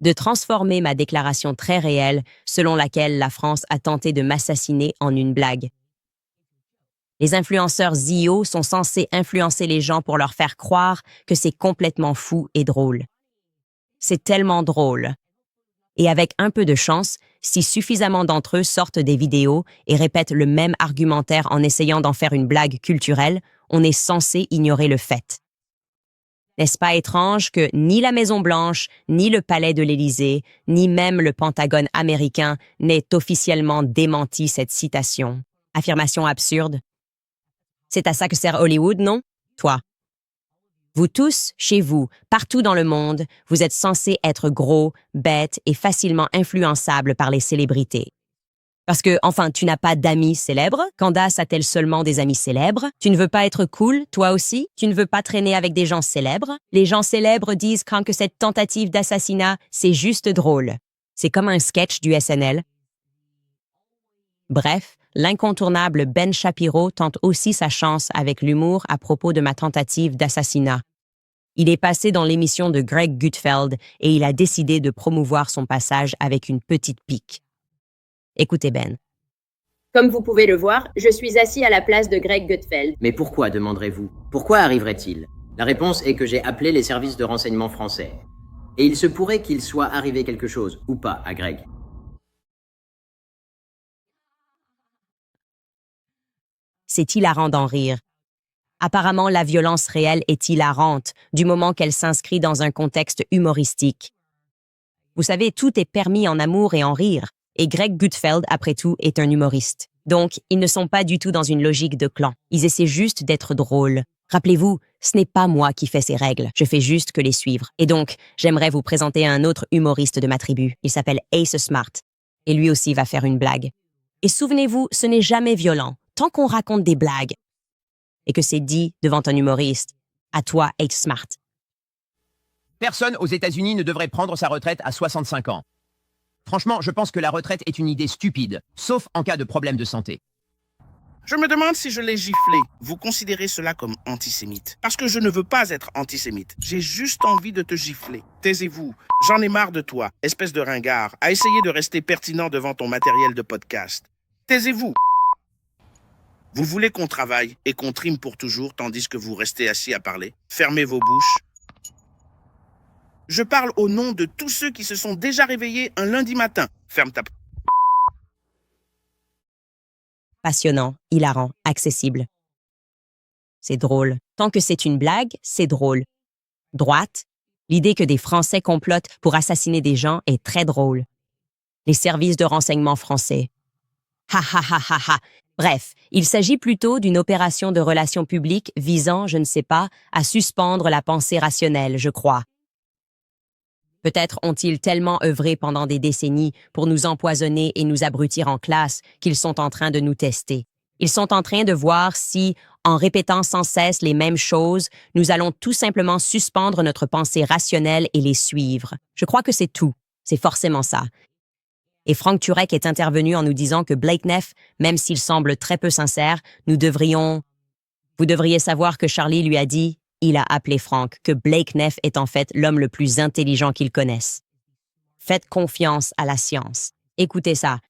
de transformer ma déclaration très réelle selon laquelle la France a tenté de m'assassiner en une blague. Les influenceurs ZIO sont censés influencer les gens pour leur faire croire que c'est complètement fou et drôle. C'est tellement drôle. Et avec un peu de chance, si suffisamment d'entre eux sortent des vidéos et répètent le même argumentaire en essayant d'en faire une blague culturelle, on est censé ignorer le fait. N'est-ce pas étrange que ni la Maison-Blanche, ni le Palais de l'Élysée, ni même le Pentagone américain n'aient officiellement démenti cette citation? Affirmation absurde. C'est à ça que sert Hollywood, non? Toi. Vous tous, chez vous, partout dans le monde, vous êtes censés être gros, bêtes et facilement influençables par les célébrités. Parce que, enfin, tu n'as pas d'amis célèbres. Candace a-t-elle seulement des amis célèbres? Tu ne veux pas être cool, toi aussi? Tu ne veux pas traîner avec des gens célèbres? Les gens célèbres disent quand que cette tentative d'assassinat, c'est juste drôle. C'est comme un sketch du SNL. Bref, l'incontournable Ben Shapiro tente aussi sa chance avec l'humour à propos de ma tentative d'assassinat. Il est passé dans l'émission de Greg Gutfeld et il a décidé de promouvoir son passage avec une petite pique. Écoutez Ben. Comme vous pouvez le voir, je suis assis à la place de Greg Gutfeld. Mais pourquoi, demanderez-vous? Pourquoi arriverait-il? La réponse est que j'ai appelé les services de renseignement français. Et il se pourrait qu'il soit arrivé quelque chose, ou pas, à Greg. C'est hilarant d'en rire. Apparemment, la violence réelle est hilarante, du moment qu'elle s'inscrit dans un contexte humoristique. Vous savez, tout est permis en amour et en rire, et Greg Gutfeld, après tout, est un humoriste. Donc, ils ne sont pas du tout dans une logique de clan. Ils essaient juste d'être drôles. Rappelez-vous, ce n'est pas moi qui fais ces règles, je fais juste que les suivre. Et donc, j'aimerais vous présenter un autre humoriste de ma tribu. Il s'appelle Ace Smart. Et lui aussi va faire une blague. Et souvenez-vous, ce n'est jamais violent, tant qu'on raconte des blagues. Et que c'est dit devant un humoriste. À toi, Ace Smart. Personne aux États-Unis ne devrait prendre sa retraite à 65 ans. Franchement, je pense que la retraite est une idée stupide, sauf en cas de problème de santé. Je me demande si je l'ai giflé. Vous considérez cela comme antisémite. Parce que je ne veux pas être antisémite. J'ai juste envie de te gifler. Taisez-vous. J'en ai marre de toi, espèce de ringard, à essayer de rester pertinent devant ton matériel de podcast. Taisez-vous. Vous voulez qu'on travaille et qu'on trime pour toujours tandis que vous restez assis à parler? Fermez vos bouches. Je parle au nom de tous ceux qui se sont déjà réveillés un lundi matin. Ferme ta... Passionnant, hilarant, accessible. C'est drôle. Tant que c'est une blague, c'est drôle. Droite, l'idée que des Français complotent pour assassiner des gens est très drôle. Les services de renseignement français. Ha ha ha ha ha. Bref, il s'agit plutôt d'une opération de relations publiques visant, je ne sais pas, à suspendre la pensée rationnelle, je crois. Peut-être ont-ils tellement œuvré pendant des décennies pour nous empoisonner et nous abrutir en classe qu'ils sont en train de nous tester. Ils sont en train de voir si, en répétant sans cesse les mêmes choses, nous allons tout simplement suspendre notre pensée rationnelle et les suivre. Je crois que c'est tout. C'est forcément ça. Et Frank Turek est intervenu en nous disant que Blake Neff, même s'il semble très peu sincère, Vous devriez savoir que Charlie lui a dit... Il a appelé Frank que Blake Neff est en fait l'homme le plus intelligent qu'il connaisse. Faites confiance à la science. Écoutez ça.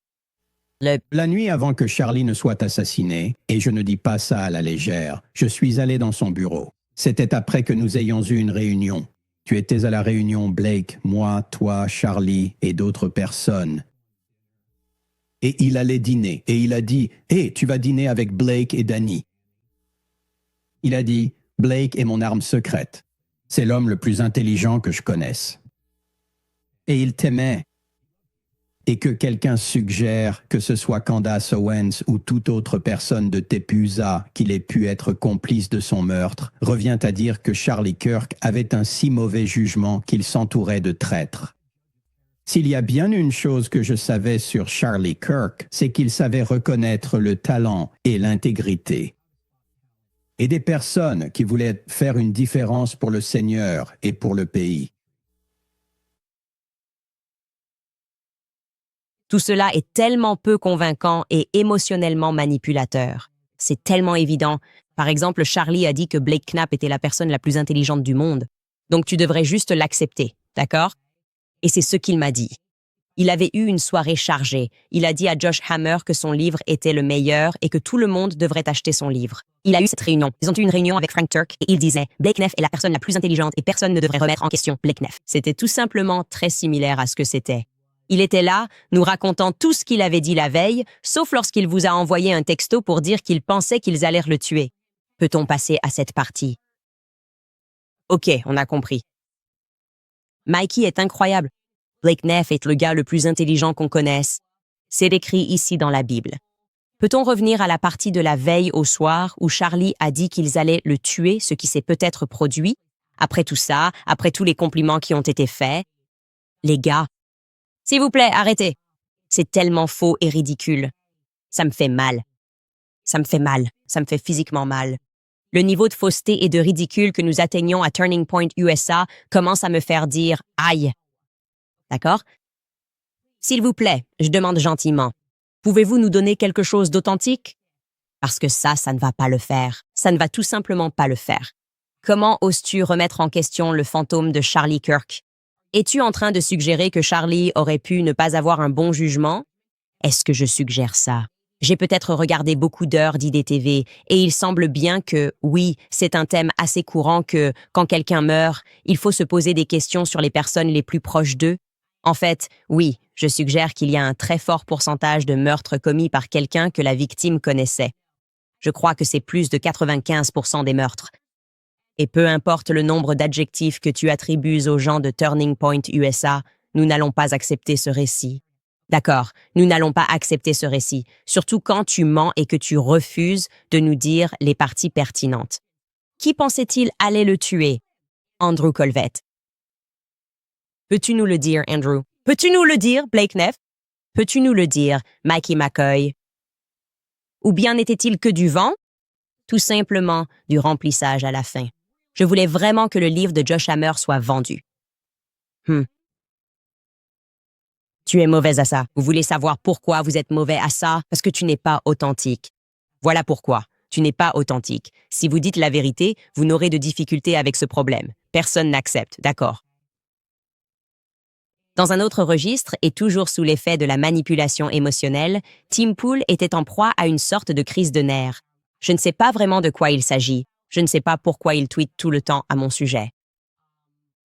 La nuit avant que Charlie ne soit assassiné, et je ne dis pas ça à la légère, je suis allé dans son bureau. C'était après que nous ayons eu une réunion. Tu étais à la réunion, Blake, moi, toi, Charlie et d'autres personnes. Et il allait dîner, et il a dit « Hé, tu vas dîner avec Blake et Danny. » Il a dit « Blake est mon arme secrète. C'est l'homme le plus intelligent que je connaisse. » Et il t'aimait. Et que quelqu'un suggère que ce soit Candace Owens ou toute autre personne de Tepusa qu'il ait pu être complice de son meurtre, revient à dire que Charlie Kirk avait un si mauvais jugement qu'il s'entourait de traîtres. S'il y a bien une chose que je savais sur Charlie Kirk, c'est qu'il savait reconnaître le talent et l'intégrité. Et des personnes qui voulaient faire une différence pour le Seigneur et pour le pays. Tout cela est tellement peu convaincant et émotionnellement manipulateur. C'est tellement évident. Par exemple, Charlie a dit que Blake Knapp était la personne la plus intelligente du monde. Donc tu devrais juste l'accepter, d'accord? Et c'est ce qu'il m'a dit. Il avait eu une soirée chargée. Il a dit à Josh Hammer que son livre était le meilleur et que tout le monde devrait acheter son livre. Il a eu cette réunion. Ils ont eu une réunion avec Frank Turk et il disait « Blake Knapp est la personne la plus intelligente et personne ne devrait remettre en question Blake Knapp ». C'était tout simplement très similaire à ce que c'était. Il était là, nous racontant tout ce qu'il avait dit la veille, sauf lorsqu'il vous a envoyé un texto pour dire qu'il pensait qu'ils allèrent le tuer. Peut-on passer à cette partie? Ok, on a compris. Mikey est incroyable. Blake Knapp est le gars le plus intelligent qu'on connaisse. C'est écrit ici dans la Bible. Peut-on revenir à la partie de la veille au soir où Charlie a dit qu'ils allaient le tuer, ce qui s'est peut-être produit? Après tout ça, après tous les compliments qui ont été faits? Les gars, s'il vous plaît, arrêtez. C'est tellement faux et ridicule. Ça me fait mal. Ça me fait mal. Ça me fait physiquement mal. Le niveau de fausseté et de ridicule que nous atteignons à Turning Point USA commence à me faire dire « aïe ». D'accord? S'il vous plaît, je demande gentiment, pouvez-vous nous donner quelque chose d'authentique? Parce que ça ne va pas le faire. Ça ne va tout simplement pas le faire. Comment oses-tu remettre en question le fantôme de Charlie Kirk? Es-tu en train de suggérer que Charlie aurait pu ne pas avoir un bon jugement? Est-ce que je suggère ça? J'ai peut-être regardé beaucoup d'heures d'IDTV et il semble bien que, oui, c'est un thème assez courant que, quand quelqu'un meurt, il faut se poser des questions sur les personnes les plus proches d'eux. En fait, oui, je suggère qu'il y a un très fort pourcentage de meurtres commis par quelqu'un que la victime connaissait. Je crois que c'est plus de 95% des meurtres. Et peu importe le nombre d'adjectifs que tu attribues aux gens de Turning Point USA, nous n'allons pas accepter ce récit. D'accord, nous n'allons pas accepter ce récit, surtout quand tu mens et que tu refuses de nous dire les parties pertinentes. Qui pensait-il allait le tuer? Andrew Colvette. Peux-tu nous le dire, Andrew? Peux-tu nous le dire, Blake Knapp? Peux-tu nous le dire, Mikey McCoy? Ou bien n'était-il que du vent? Tout simplement du remplissage à la fin. Je voulais vraiment que le livre de Josh Hammer soit vendu. Tu es mauvaise à ça. Vous voulez savoir pourquoi vous êtes mauvais à ça? Parce que tu n'es pas authentique. Voilà pourquoi. Tu n'es pas authentique. Si vous dites la vérité, vous n'aurez de difficulté avec ce problème. Personne n'accepte, d'accord? Dans un autre registre, et toujours sous l'effet de la manipulation émotionnelle, Tim Pool était en proie à une sorte de crise de nerfs. Je ne sais pas vraiment de quoi il s'agit. Je ne sais pas pourquoi il tweete tout le temps à mon sujet.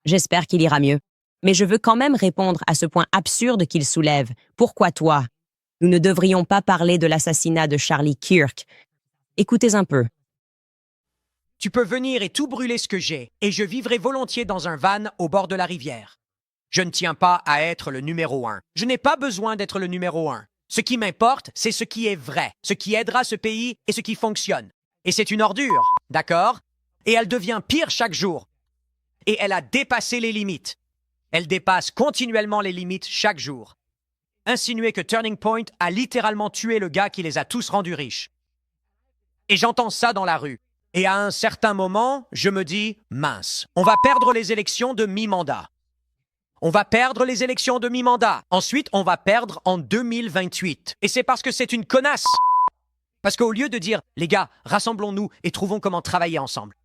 J'espère qu'il ira mieux. Mais je veux quand même répondre à ce point absurde qu'il soulève. Pourquoi toi? Nous ne devrions pas parler de l'assassinat de Charlie Kirk. Écoutez un peu. Tu peux venir et tout brûler ce que j'ai, et je vivrai volontiers dans un van au bord de la rivière. Je ne tiens pas à être le numéro 1. Je n'ai pas besoin d'être le numéro 1. Ce qui m'importe, c'est ce qui est vrai, ce qui aidera ce pays et ce qui fonctionne. Et c'est une ordure, d'accord? Et elle devient pire chaque jour. Et elle a dépassé les limites. Elle dépasse continuellement les limites chaque jour. Insinuer que Turning Point a littéralement tué le gars qui les a tous rendus riches. Et j'entends ça dans la rue. Et à un certain moment, je me dis, mince, on va perdre les élections de mi-mandat. On va perdre les élections de mi-mandat. Ensuite, on va perdre en 2028. Et c'est parce que c'est une connasse. Parce qu'au lieu de dire, les gars, rassemblons-nous et trouvons comment travailler ensemble,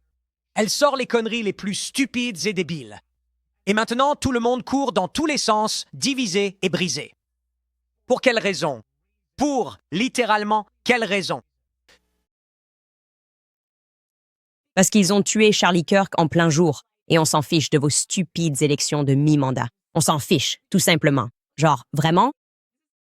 elle sort les conneries les plus stupides et débiles. Et maintenant, tout le monde court dans tous les sens, divisé et brisé. Pour quelle raison? Pour, littéralement, quelle raison? Parce qu'ils ont tué Charlie Kirk en plein jour, et on s'en fiche de vos stupides élections de mi-mandat. On s'en fiche, tout simplement. Genre, vraiment?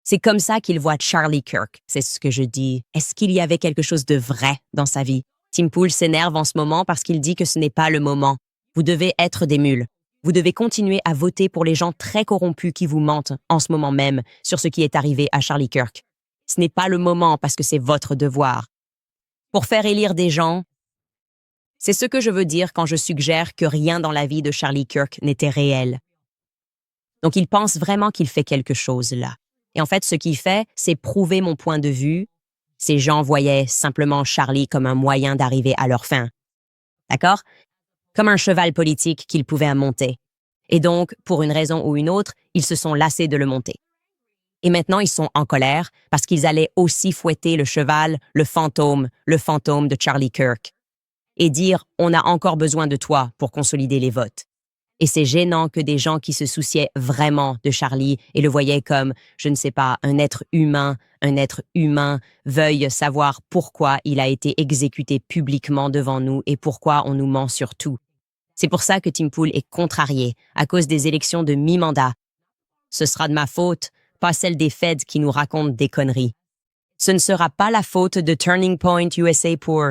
C'est comme ça qu'ils voient Charlie Kirk, c'est ce que je dis. Est-ce qu'il y avait quelque chose de vrai dans sa vie? Tim Pool s'énerve en ce moment parce qu'il dit que ce n'est pas le moment. Vous devez être des mules. Vous devez continuer à voter pour les gens très corrompus qui vous mentent en ce moment même sur ce qui est arrivé à Charlie Kirk. Ce n'est pas le moment parce que c'est votre devoir. Pour faire élire des gens, c'est ce que je veux dire quand je suggère que rien dans la vie de Charlie Kirk n'était réel. Donc il pense vraiment qu'il fait quelque chose là. Et en fait, ce qu'il fait, c'est prouver mon point de vue. Ces gens voyaient simplement Charlie comme un moyen d'arriver à leur fin. D'accord? Comme un cheval politique qu'ils pouvaient monter. Et donc, pour une raison ou une autre, ils se sont lassés de le monter. Et maintenant, ils sont en colère parce qu'ils allaient aussi fouetter le cheval, le fantôme de Charlie Kirk, et dire « on a encore besoin de toi pour consolider les votes ». Et c'est gênant que des gens qui se souciaient vraiment de Charlie et le voyaient comme, je ne sais pas, un être humain, veuillent savoir pourquoi il a été exécuté publiquement devant nous et pourquoi on nous ment sur tout. C'est pour ça que Tim Pool est contrarié à cause des élections de mi-mandat. Ce sera de ma faute, pas celle des Feds qui nous racontent des conneries. Ce ne sera pas la faute de Turning Point USA pour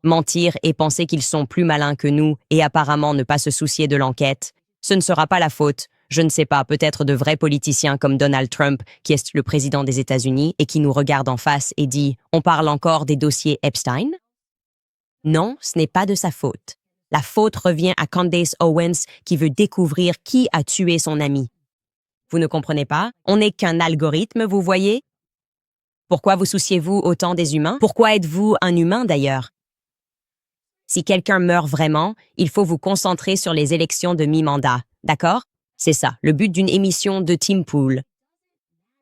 mentir et penser qu'ils sont plus malins que nous et apparemment ne pas se soucier de l'enquête. Ce ne sera pas la faute, je ne sais pas, peut-être de vrais politiciens comme Donald Trump, qui est le président des États-Unis et qui nous regarde en face et dit « On parle encore des dossiers Epstein ?» Non, ce n'est pas de sa faute. La faute revient à Candace Owens qui veut découvrir qui a tué son ami. Vous ne comprenez pas? On n'est qu'un algorithme, vous voyez? Pourquoi vous souciez-vous autant des humains? Pourquoi êtes-vous un humain d'ailleurs? Si quelqu'un meurt vraiment, il faut vous concentrer sur les élections de mi-mandat, d'accord? C'est ça, le but d'une émission de Tim Pool.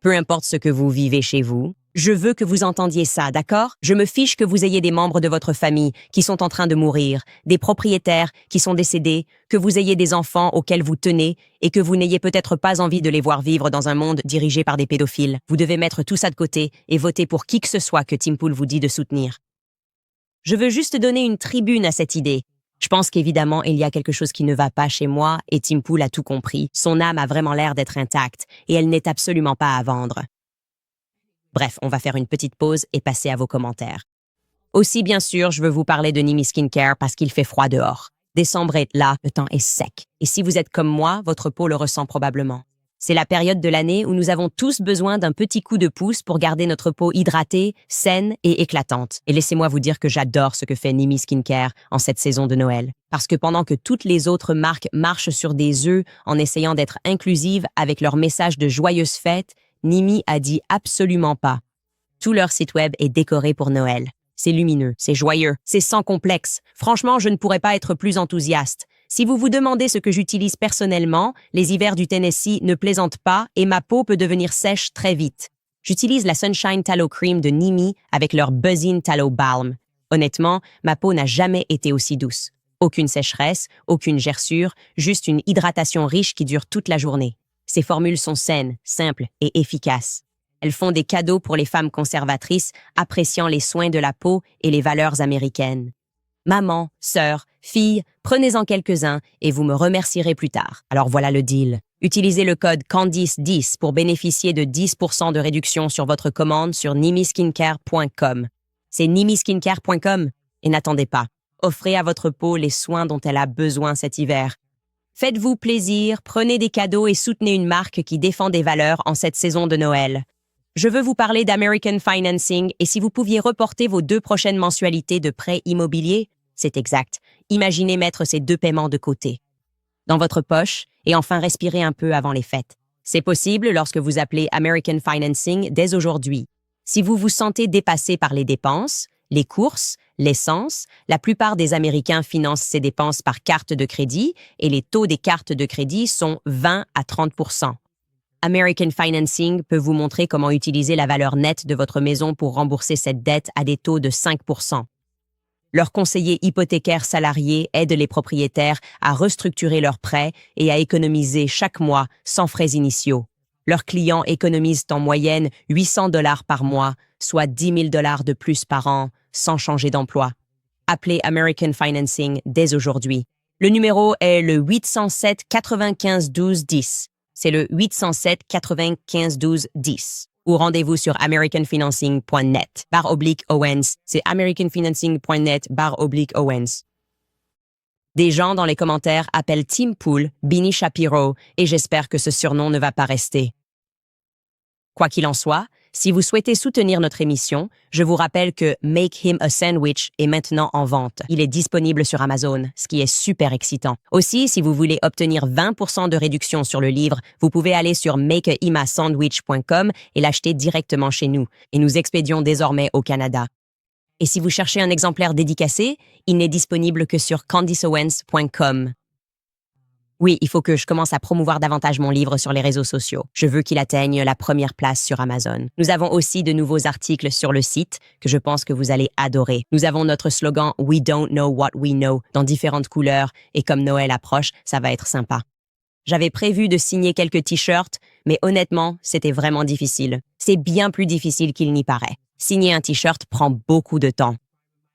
Peu importe ce que vous vivez chez vous, je veux que vous entendiez ça, d'accord? Je me fiche que vous ayez des membres de votre famille qui sont en train de mourir, des propriétaires qui sont décédés, que vous ayez des enfants auxquels vous tenez et que vous n'ayez peut-être pas envie de les voir vivre dans un monde dirigé par des pédophiles. Vous devez mettre tout ça de côté et voter pour qui que ce soit que Tim Pool vous dit de soutenir. Je veux juste donner une tribune à cette idée. Je pense qu'évidemment, il y a quelque chose qui ne va pas chez moi et Tim Pool a tout compris. Son âme a vraiment l'air d'être intacte et elle n'est absolument pas à vendre. Bref, on va faire une petite pause et passer à vos commentaires. Aussi, bien sûr, je veux vous parler de Nimi Skincare parce qu'il fait froid dehors. Décembre est là, le temps est sec. Et si vous êtes comme moi, votre peau le ressent probablement. C'est la période de l'année où nous avons tous besoin d'un petit coup de pouce pour garder notre peau hydratée, saine et éclatante. Et laissez-moi vous dire que j'adore ce que fait Nimi Skincare en cette saison de Noël. Parce que pendant que toutes les autres marques marchent sur des œufs en essayant d'être inclusives avec leur message de joyeuses fêtes, Nimi a dit absolument pas. Tout leur site web est décoré pour Noël. C'est lumineux, c'est joyeux, c'est sans complexe. Franchement, je ne pourrais pas être plus enthousiaste. Si vous vous demandez ce que j'utilise personnellement, les hivers du Tennessee ne plaisantent pas et ma peau peut devenir sèche très vite. J'utilise la Sunshine Tallow Cream de Nimi avec leur Buzzing Tallow Balm. Honnêtement, ma peau n'a jamais été aussi douce. Aucune sécheresse, aucune gerçure, juste une hydratation riche qui dure toute la journée. Ces formules sont saines, simples et efficaces. Elles font des cadeaux pour les femmes conservatrices appréciant les soins de la peau et les valeurs américaines. Maman, sœur, fille, prenez-en quelques-uns et vous me remercierez plus tard. Alors voilà le deal. Utilisez le code Candice10 pour bénéficier de 10% de réduction sur votre commande sur nimiskincare.com. C'est nimiskincare.com et n'attendez pas. Offrez à votre peau les soins dont elle a besoin cet hiver. Faites-vous plaisir, prenez des cadeaux et soutenez une marque qui défend des valeurs en cette saison de Noël. Je veux vous parler d'American Financing et si vous pouviez reporter vos 2 prochaines mensualités de prêt immobilier, c'est exact. Imaginez mettre ces 2 paiements de côté, dans votre poche et enfin respirer un peu avant les fêtes. C'est possible lorsque vous appelez American Financing dès aujourd'hui. Si vous vous sentez dépassé par les dépenses, les courses, l'essence, la plupart des Américains financent ces dépenses par carte de crédit et les taux des cartes de crédit sont 20 à 30%. American Financing peut vous montrer comment utiliser la valeur nette de votre maison pour rembourser cette dette à des taux de 5%. Leur conseiller hypothécaire salarié aide les propriétaires à restructurer leurs prêts et à économiser chaque mois sans frais initiaux. Leurs clients économisent en moyenne $800 par mois, soit $10 000 de plus par an, sans changer d'emploi. Appelez American Financing dès aujourd'hui. Le numéro est le 807 95 12 10. C'est le 807 95 12 10. Ou rendez-vous sur americanfinancing.net/Owens. C'est americanfinancing.net/Owens. Des gens dans les commentaires appellent Tim Pool Bini Shapiro et j'espère que ce surnom ne va pas rester. Quoi qu'il en soit, Si vous souhaitez soutenir notre émission, je vous rappelle que Make Him a Sandwich est maintenant en vente. Il est disponible sur Amazon, ce qui est super excitant. Aussi, si vous voulez obtenir 20% de réduction sur le livre, vous pouvez aller sur makehimasandwich.com et l'acheter directement chez nous. Et nous expédions désormais au Canada. Et si vous cherchez un exemplaire dédicacé, il n'est disponible que sur candiceowens.com. Oui, il faut que je commence à promouvoir davantage mon livre sur les réseaux sociaux. Je veux qu'il atteigne la première place sur Amazon. Nous avons aussi de nouveaux articles sur le site que je pense que vous allez adorer. Nous avons notre slogan « We don't know what we know » dans différentes couleurs et comme Noël approche, ça va être sympa. J'avais prévu de signer quelques t-shirts, mais honnêtement, c'était vraiment difficile. C'est bien plus difficile qu'il n'y paraît. Signer un t-shirt prend beaucoup de temps.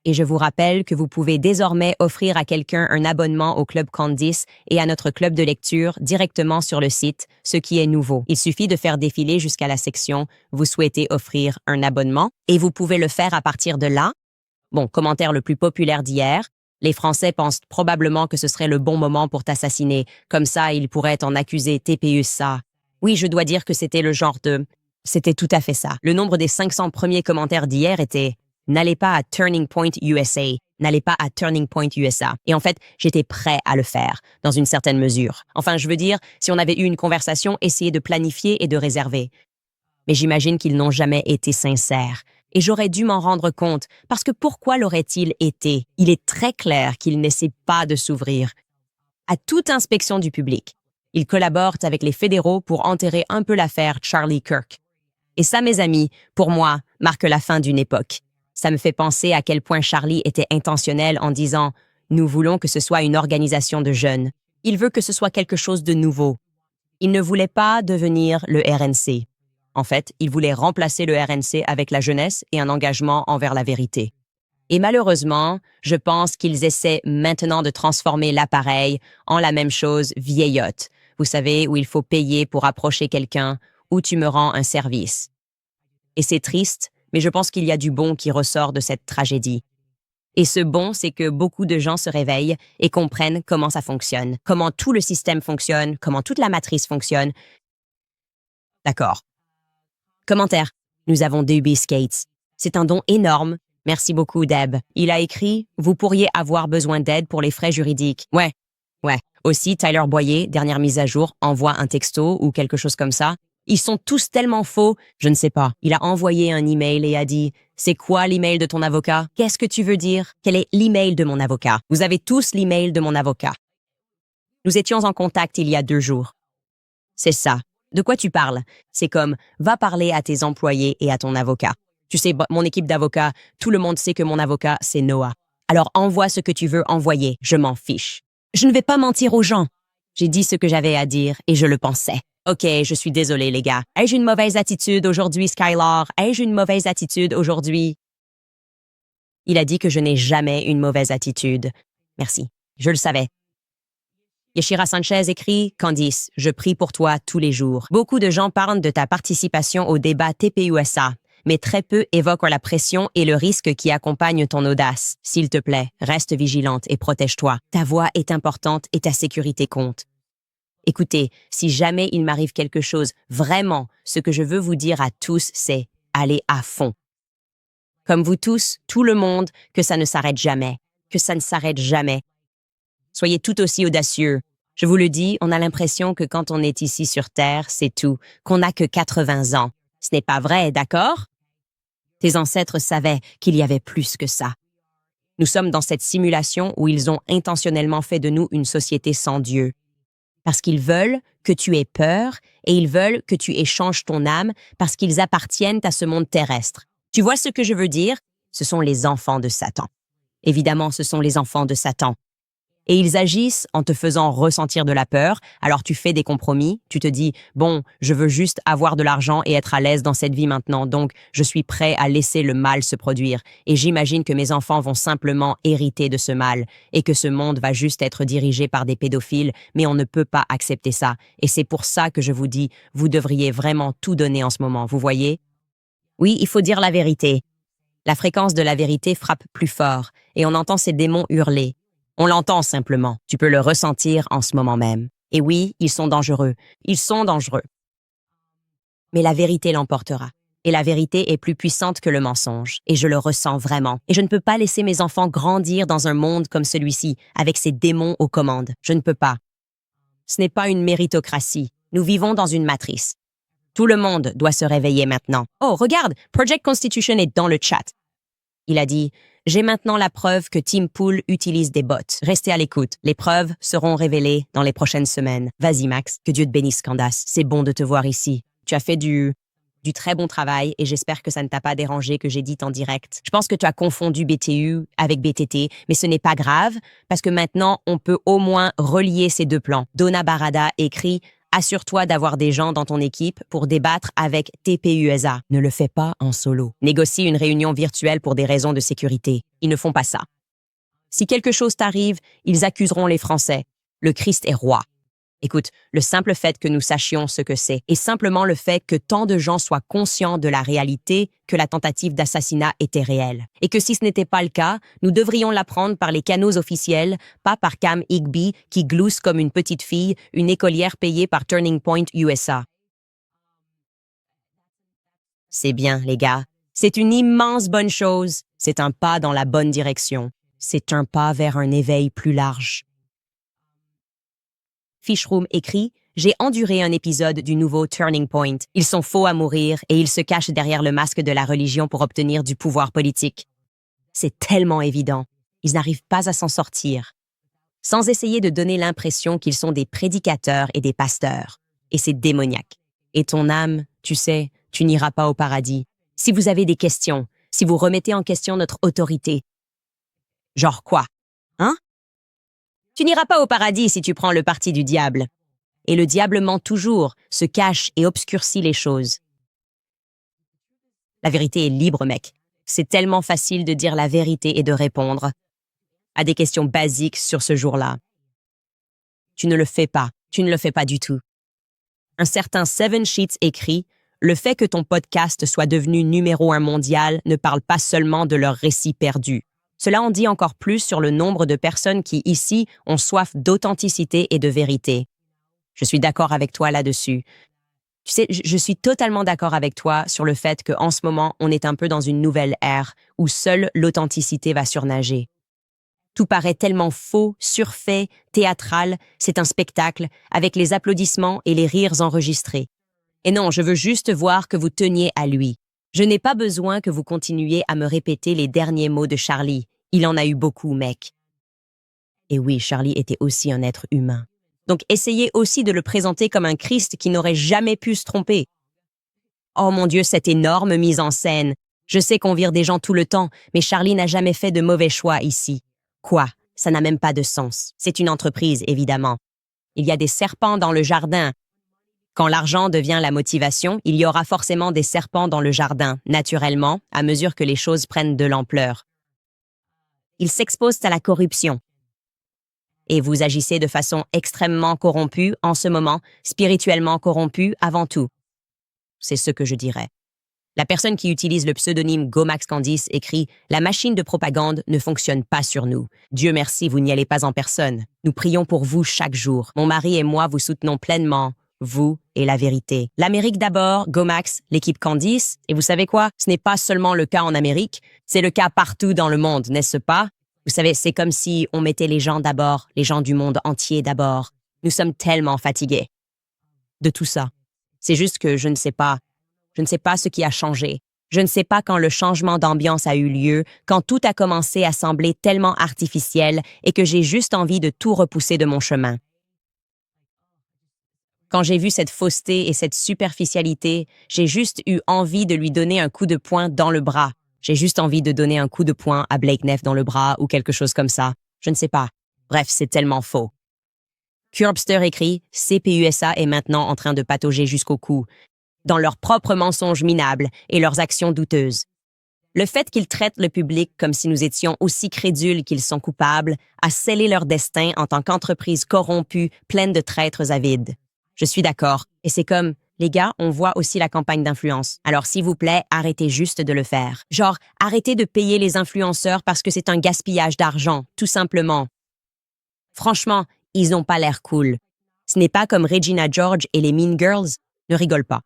Et je vous rappelle que vous pouvez désormais offrir à quelqu'un un abonnement au Club Candice et à notre club de lecture directement sur le site, ce qui est nouveau. Il suffit de faire défiler jusqu'à la section « Vous souhaitez offrir un abonnement » et vous pouvez le faire à partir de là. Bon, commentaire le plus populaire d'hier. Les Français pensent probablement que ce serait le bon moment pour t'assassiner. Comme ça, ils pourraient t'en accuser, TPU ça. Oui, je dois dire que c'était le genre de... C'était tout à fait ça. Le nombre des 500 premiers commentaires d'hier était... N'allez pas à Turning Point USA. N'allez pas à Turning Point USA. Et en fait, j'étais prêt à le faire, dans une certaine mesure. Enfin, je veux dire, si on avait eu une conversation, essayez de planifier et de réserver. Mais j'imagine qu'ils n'ont jamais été sincères. Et j'aurais dû m'en rendre compte, parce que pourquoi l'aurait-il été? Il est très clair qu'il n'essaie pas de s'ouvrir à toute inspection du public. Ils collaborent avec les fédéraux pour enterrer un peu l'affaire Charlie Kirk. Et ça, mes amis, pour moi, marque la fin d'une époque. Ça me fait penser à quel point Charlie était intentionnel en disant « Nous voulons que ce soit une organisation de jeunes. » Il veut que ce soit quelque chose de nouveau. Il ne voulait pas devenir le RNC. En fait, il voulait remplacer le RNC avec la jeunesse et un engagement envers la vérité. Et malheureusement, je pense qu'ils essaient maintenant de transformer l'appareil en la même chose vieillotte. Vous savez, où il faut payer pour approcher quelqu'un, où tu me rends un service. Et c'est triste, mais je pense qu'il y a du bon qui ressort de cette tragédie. Et ce bon, c'est que beaucoup de gens se réveillent et comprennent comment ça fonctionne, comment tout le système fonctionne, comment toute la matrice fonctionne. D'accord. Commentaire. Nous avons Debbie Skates. C'est un don énorme. Merci beaucoup, Deb. Il a écrit « Vous pourriez avoir besoin d'aide pour les frais juridiques. » Ouais. Aussi, Tyler Boyer, dernière mise à jour, envoie un texto ou quelque chose comme ça. Ils sont tous tellement faux, je ne sais pas. Il a envoyé un email et a dit « C'est quoi l'email de ton avocat? Qu'est-ce que tu veux dire? Quel est l'email de mon avocat? Vous avez tous l'email de mon avocat. » Nous étions en contact il y a 2 jours. C'est ça. De quoi tu parles? C'est comme « Va parler à tes employés et à ton avocat. » Tu sais, mon équipe d'avocats, tout le monde sait que mon avocat, c'est Noah. Alors envoie ce que tu veux envoyer, je m'en fiche. Je ne vais pas mentir aux gens. J'ai dit ce que j'avais à dire et je le pensais. Ok, je suis désolée, les gars. Ai-je une mauvaise attitude aujourd'hui, Skylar? Ai-je une mauvaise attitude aujourd'hui? Il a dit que je n'ai jamais une mauvaise attitude. Merci. Je le savais. Yeshira Sanchez écrit « Candice, je prie pour toi tous les jours. Beaucoup de gens parlent de ta participation au débat TPUSA, mais très peu évoquent la pression et le risque qui accompagnent ton audace. S'il te plaît, reste vigilante et protège-toi. Ta voix est importante et ta sécurité compte. Écoutez, si jamais il m'arrive quelque chose, vraiment, ce que je veux vous dire à tous, c'est aller à fond. Comme vous tous, tout le monde, que ça ne s'arrête jamais. Que ça ne s'arrête jamais. Soyez tout aussi audacieux. Je vous le dis, on a l'impression que quand on est ici sur Terre, c'est tout, qu'on n'a que 80 ans. Ce n'est pas vrai, d'accord? Tes ancêtres savaient qu'il y avait plus que ça. Nous sommes dans cette simulation où ils ont intentionnellement fait de nous une société sans Dieu. Parce qu'ils veulent que tu aies peur et ils veulent que tu échanges ton âme parce qu'ils appartiennent à ce monde terrestre. Tu vois ce que je veux dire? Ce sont les enfants de Satan. Évidemment, ce sont les enfants de Satan. Et ils agissent en te faisant ressentir de la peur, alors tu fais des compromis, tu te dis « Bon, je veux juste avoir de l'argent et être à l'aise dans cette vie maintenant, donc je suis prêt à laisser le mal se produire. Et j'imagine que mes enfants vont simplement hériter de ce mal et que ce monde va juste être dirigé par des pédophiles, mais on ne peut pas accepter ça. Et c'est pour ça que je vous dis, vous devriez vraiment tout donner en ce moment, vous voyez? Oui, il faut dire la vérité. La fréquence de la vérité frappe plus fort et on entend ces démons hurler. On l'entend simplement. Tu peux le ressentir en ce moment même. Et oui, ils sont dangereux. Ils sont dangereux. Mais la vérité l'emportera. Et la vérité est plus puissante que le mensonge. Et je le ressens vraiment. Et je ne peux pas laisser mes enfants grandir dans un monde comme celui-ci, avec ces démons aux commandes. Je ne peux pas. Ce n'est pas une méritocratie. Nous vivons dans une matrice. Tout le monde doit se réveiller maintenant. Oh, regarde, Project Constitution est dans le chat. Il a dit « J'ai maintenant la preuve que Tim Pool utilise des bots. Restez à l'écoute. Les preuves seront révélées dans les prochaines semaines. Vas-y, Max. Que Dieu te bénisse, Candace. C'est bon de te voir ici. Tu as fait du très bon travail et j'espère que ça ne t'a pas dérangé que j'ai dit en direct. Je pense que tu as confondu BTU avec BTT, mais ce n'est pas grave parce que maintenant, on peut au moins relier ces deux plans. Donna Barada écrit « Assure-toi d'avoir des gens dans ton équipe pour débattre avec TPUSA. Ne le fais pas en solo. Négocie une réunion virtuelle pour des raisons de sécurité. Ils ne font pas ça. Si quelque chose t'arrive, ils accuseront les Français. Le Christ est roi. Écoute, le simple fait que nous sachions ce que c'est, et simplement le fait que tant de gens soient conscients de la réalité que la tentative d'assassinat était réelle. Et que si ce n'était pas le cas, nous devrions l'apprendre par les canaux officiels, pas par Cam Higby qui glousse comme une petite fille, une écolière payée par Turning Point USA. C'est bien, les gars. C'est une immense bonne chose. C'est un pas dans la bonne direction. C'est un pas vers un éveil plus large. Fishroom écrit « J'ai enduré un épisode du nouveau Turning Point. Ils sont faux à mourir et ils se cachent derrière le masque de la religion pour obtenir du pouvoir politique. C'est tellement évident. Ils n'arrivent pas à s'en sortir. Sans essayer de donner l'impression qu'ils sont des prédicateurs et des pasteurs. Et c'est démoniaque. Et ton âme, tu sais, tu n'iras pas au paradis. Si vous avez des questions, si vous remettez en question notre autorité. Genre quoi? Hein? Tu n'iras pas au paradis si tu prends le parti du diable. Et le diable ment toujours, se cache et obscurcit les choses. La vérité est libre, mec. C'est tellement facile de dire la vérité et de répondre à des questions basiques sur ce jour-là. Tu ne le fais pas. Tu ne le fais pas du tout. Un certain Seven Sheets écrit « Le fait que ton podcast soit devenu numéro 1 mondial ne parle pas seulement de leur récit perdu. Cela en dit encore plus sur le nombre de personnes qui, ici, ont soif d'authenticité et de vérité. Je suis d'accord avec toi là-dessus. Tu sais, je suis totalement d'accord avec toi sur le fait qu'en ce moment, on est un peu dans une nouvelle ère où seule l'authenticité va surnager. Tout paraît tellement faux, surfait, théâtral, c'est un spectacle, avec les applaudissements et les rires enregistrés. Et non, je veux juste voir que vous teniez à lui. Je n'ai pas besoin que vous continuiez à me répéter les derniers mots de Charlie. Il en a eu beaucoup, mec. Et oui, Charlie était aussi un être humain. Donc essayez aussi de le présenter comme un Christ qui n'aurait jamais pu se tromper. Oh mon Dieu, cette énorme mise en scène. Je sais qu'on vire des gens tout le temps, mais Charlie n'a jamais fait de mauvais choix ici. Quoi? Ça n'a même pas de sens. C'est une entreprise, évidemment. Il y a des serpents dans le jardin. Quand l'argent devient la motivation, il y aura forcément des serpents dans le jardin, naturellement, à mesure que les choses prennent de l'ampleur. Ils s'exposent à la corruption. Et vous agissez de façon extrêmement corrompue en ce moment, spirituellement corrompue avant tout. C'est ce que je dirais. La personne qui utilise le pseudonyme Gomax Candice écrit « La machine de propagande ne fonctionne pas sur nous. Dieu merci, vous n'y allez pas en personne. Nous prions pour vous chaque jour. Mon mari et moi vous soutenons pleinement. Vous et la vérité. L'Amérique d'abord, Gomax, l'équipe Candice. Et vous savez quoi? Ce n'est pas seulement le cas en Amérique, c'est le cas partout dans le monde, n'est-ce pas? Vous savez, c'est comme si on mettait les gens d'abord, les gens du monde entier d'abord. Nous sommes tellement fatigués de tout ça. C'est juste que je ne sais pas. Je ne sais pas ce qui a changé. Je ne sais pas quand le changement d'ambiance a eu lieu, quand tout a commencé à sembler tellement artificiel et que j'ai juste envie de tout repousser de mon chemin. Quand j'ai vu cette fausseté et cette superficialité, j'ai juste eu envie de lui donner un coup de poing dans le bras. J'ai juste envie de donner un coup de poing à Blake Neff dans le bras ou quelque chose comme ça. Je ne sais pas. Bref, c'est tellement faux. Curbster écrit « CPUSA est maintenant en train de patauger jusqu'au cou, dans leurs propres mensonges minables et leurs actions douteuses. Le fait qu'ils traitent le public comme si nous étions aussi crédules qu'ils sont coupables a scellé leur destin en tant qu'entreprise corrompue, pleine de traîtres avides. Je suis d'accord. Et c'est comme, les gars, on voit aussi la campagne d'influence. Alors s'il vous plaît, arrêtez juste de le faire. Genre, arrêtez de payer les influenceurs parce que c'est un gaspillage d'argent, tout simplement. Franchement, ils n'ont pas l'air cool. Ce n'est pas comme Regina George et les Mean Girls. Ne rigole pas.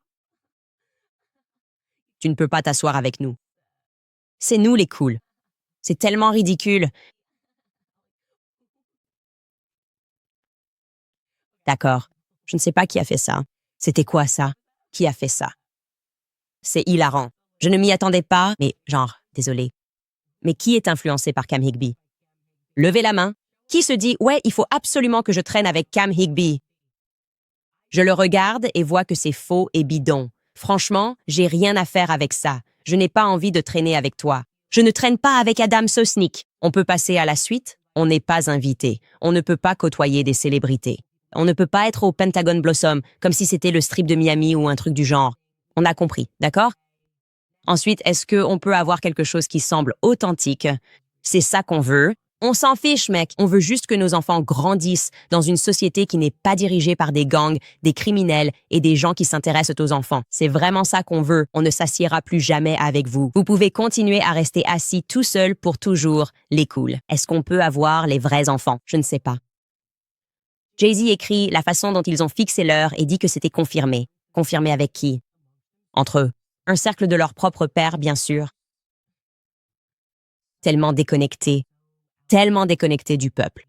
Tu ne peux pas t'asseoir avec nous. C'est nous les cools. C'est tellement ridicule. D'accord. Je ne sais pas qui a fait ça. C'était quoi ça? Qui a fait ça? C'est hilarant. Je ne m'y attendais pas, mais désolé. Mais qui est influencé par Cam Higby? Levez la main. Qui se dit « Ouais, il faut absolument que je traîne avec Cam Higby ». Je le regarde et vois que c'est faux et bidon. Franchement, j'ai rien à faire avec ça. Je n'ai pas envie de traîner avec toi. Je ne traîne pas avec Adam Sosnick. On peut passer à la suite? On n'est pas invité. On ne peut pas côtoyer des célébrités. On ne peut pas être au Pentagon Blossom comme si c'était le strip de Miami ou un truc du genre. On a compris, d'accord? Ensuite, est-ce qu'on peut avoir quelque chose qui semble authentique? C'est ça qu'on veut. On s'en fiche, mec. On veut juste que nos enfants grandissent dans une société qui n'est pas dirigée par des gangs, des criminels et des gens qui s'intéressent aux enfants. C'est vraiment ça qu'on veut. On ne s'assiera plus jamais avec vous. Vous pouvez continuer à rester assis tout seul pour toujours, les cools. Est-ce qu'on peut avoir les vrais enfants? Je ne sais pas. Jay-Z écrit la façon dont ils ont fixé l'heure et dit que c'était confirmé. Confirmé avec qui? Entre eux. Un cercle de leur propre père, bien sûr. Tellement déconnecté du peuple.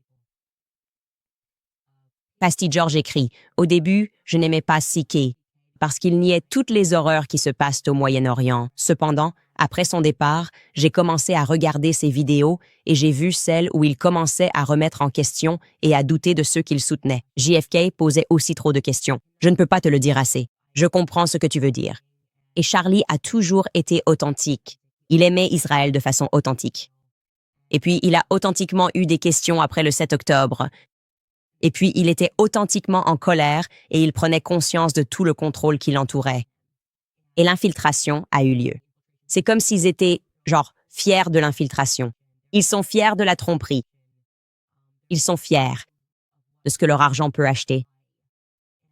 Pasty George écrit « Au début, je n'aimais pas CK, parce qu'il niait toutes les horreurs qui se passent au Moyen-Orient. Cependant, après son départ, j'ai commencé à regarder ses vidéos et j'ai vu celles où il commençait à remettre en question et à douter de ceux qu'il soutenait. JFK posait aussi trop de questions. Je ne peux pas te le dire assez. Je comprends ce que tu veux dire. Et Charlie a toujours été authentique. Il aimait Israël de façon authentique. Et puis, il a authentiquement eu des questions après le 7 octobre. Et puis, il était authentiquement en colère et il prenait conscience de tout le contrôle qui l'entourait. Et l'infiltration a eu lieu. C'est comme s'ils étaient, fiers de l'infiltration. Ils sont fiers de la tromperie. Ils sont fiers de ce que leur argent peut acheter.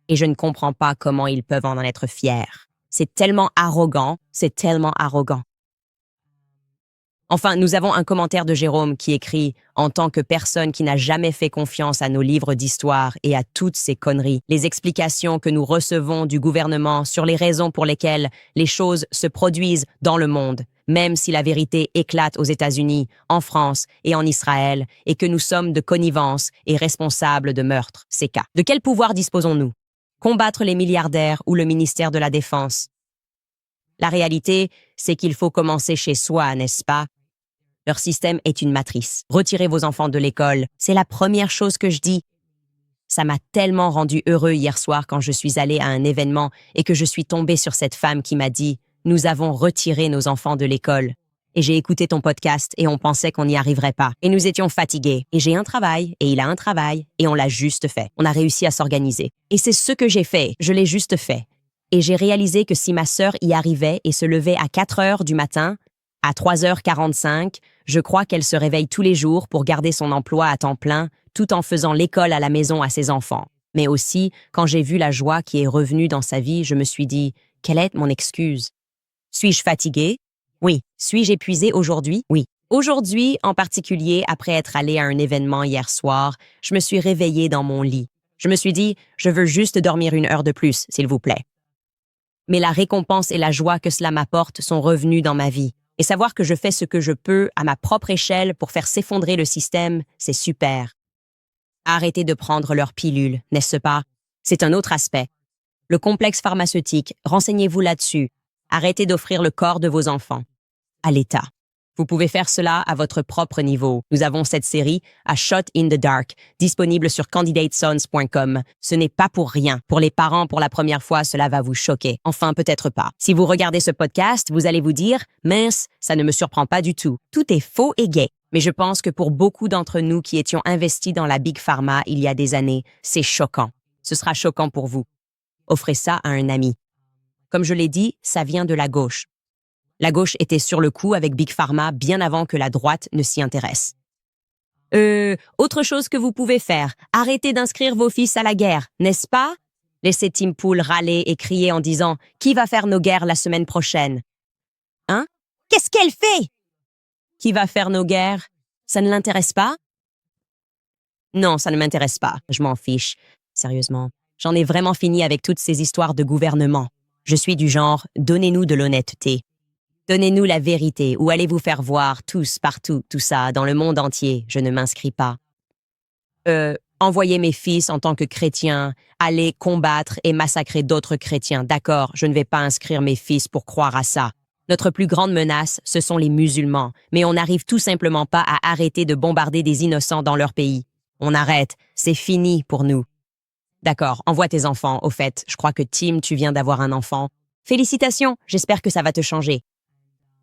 Et je ne comprends pas comment ils peuvent en être fiers. C'est tellement arrogant, c'est tellement arrogant. Enfin, nous avons un commentaire de Jérôme qui écrit « En tant que personne qui n'a jamais fait confiance à nos livres d'histoire et à toutes ces conneries, les explications que nous recevons du gouvernement sur les raisons pour lesquelles les choses se produisent dans le monde, même si la vérité éclate aux États-Unis, en France et en Israël, et que nous sommes de connivence et responsables de meurtres, CK. De quel pouvoir disposons-nous? Combattre les milliardaires ou le ministère de la Défense? La réalité, c'est qu'il faut commencer chez soi, n'est-ce pas? Leur système est une matrice. Retirez vos enfants de l'école. C'est la première chose que je dis. Ça m'a tellement rendu heureux hier soir quand je suis allée à un événement et que je suis tombée sur cette femme qui m'a dit « Nous avons retiré nos enfants de l'école. » Et j'ai écouté ton podcast et on pensait qu'on n'y arriverait pas. Et nous étions fatigués. Et j'ai un travail, et il a un travail, et on l'a juste fait. On a réussi à s'organiser. Et c'est ce que j'ai fait. Je l'ai juste fait. Et j'ai réalisé que si ma sœur y arrivait et se levait à 4 heures du matin, à 3h45, je crois qu'elle se réveille tous les jours pour garder son emploi à temps plein, tout en faisant l'école à la maison à ses enfants. Mais aussi, quand j'ai vu la joie qui est revenue dans sa vie, je me suis dit, quelle est mon excuse? Suis-je fatiguée? Oui. Suis-je épuisée aujourd'hui? Oui. Aujourd'hui, en particulier, après être allée à un événement hier soir, je me suis réveillée dans mon lit. Je me suis dit, je veux juste dormir 1 heure de plus, s'il vous plaît. Mais la récompense et la joie que cela m'apporte sont revenus dans ma vie. Et savoir que je fais ce que je peux à ma propre échelle pour faire s'effondrer le système, c'est super. Arrêtez de prendre leurs pilules, n'est-ce pas? C'est un autre aspect. Le complexe pharmaceutique, renseignez-vous là-dessus. Arrêtez d'offrir le corps de vos enfants à l'État. Vous pouvez faire cela à votre propre niveau. Nous avons cette série à Shot in the Dark, disponible sur candidatesons.com. Ce n'est pas pour rien. Pour les parents, pour la première fois, cela va vous choquer. Enfin, peut-être pas. Si vous regardez ce podcast, vous allez vous dire « Mince, ça ne me surprend pas du tout. Tout est faux et gay. » Mais je pense que pour beaucoup d'entre nous qui étions investis dans la Big Pharma il y a des années, c'est choquant. Ce sera choquant pour vous. Offrez ça à un ami. Comme je l'ai dit, ça vient de la gauche. La gauche était sur le coup avec Big Pharma bien avant que la droite ne s'y intéresse. Autre chose que vous pouvez faire, arrêtez d'inscrire vos fils à la guerre, n'est-ce pas? Laissez Tim Pool râler et crier en disant « Qui va faire nos guerres la semaine prochaine ?» Hein? Qu'est-ce qu'elle fait? Qui va faire nos guerres? Ça ne l'intéresse pas? Non, ça ne m'intéresse pas. Je m'en fiche. Sérieusement, j'en ai vraiment fini avec toutes ces histoires de gouvernement. Je suis du genre « Donnez-nous de l'honnêteté ». Donnez-nous la vérité ou allez vous faire voir tous, partout, tout ça, dans le monde entier. Je ne m'inscris pas. Envoyez mes fils en tant que chrétiens, aller combattre et massacrer d'autres chrétiens. D'accord, je ne vais pas inscrire mes fils pour croire à ça. Notre plus grande menace, ce sont les musulmans, mais on n'arrive tout simplement pas à arrêter de bombarder des innocents dans leur pays. On arrête, c'est fini pour nous. D'accord, envoie tes enfants. Au fait, je crois que Tim, tu viens d'avoir un enfant. Félicitations, j'espère que ça va te changer.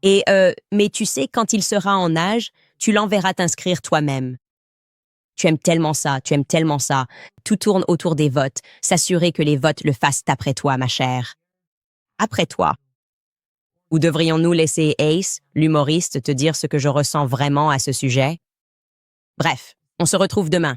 Et mais tu sais, quand il sera en âge, tu l'enverras t'inscrire toi-même. Tu aimes tellement ça, tu aimes tellement ça. Tout tourne autour des votes, s'assurer que les votes le fassent après toi, ma chère. Après toi. Ou devrions-nous laisser Ace, l'humoriste, te dire ce que je ressens vraiment à ce sujet? Bref, on se retrouve demain.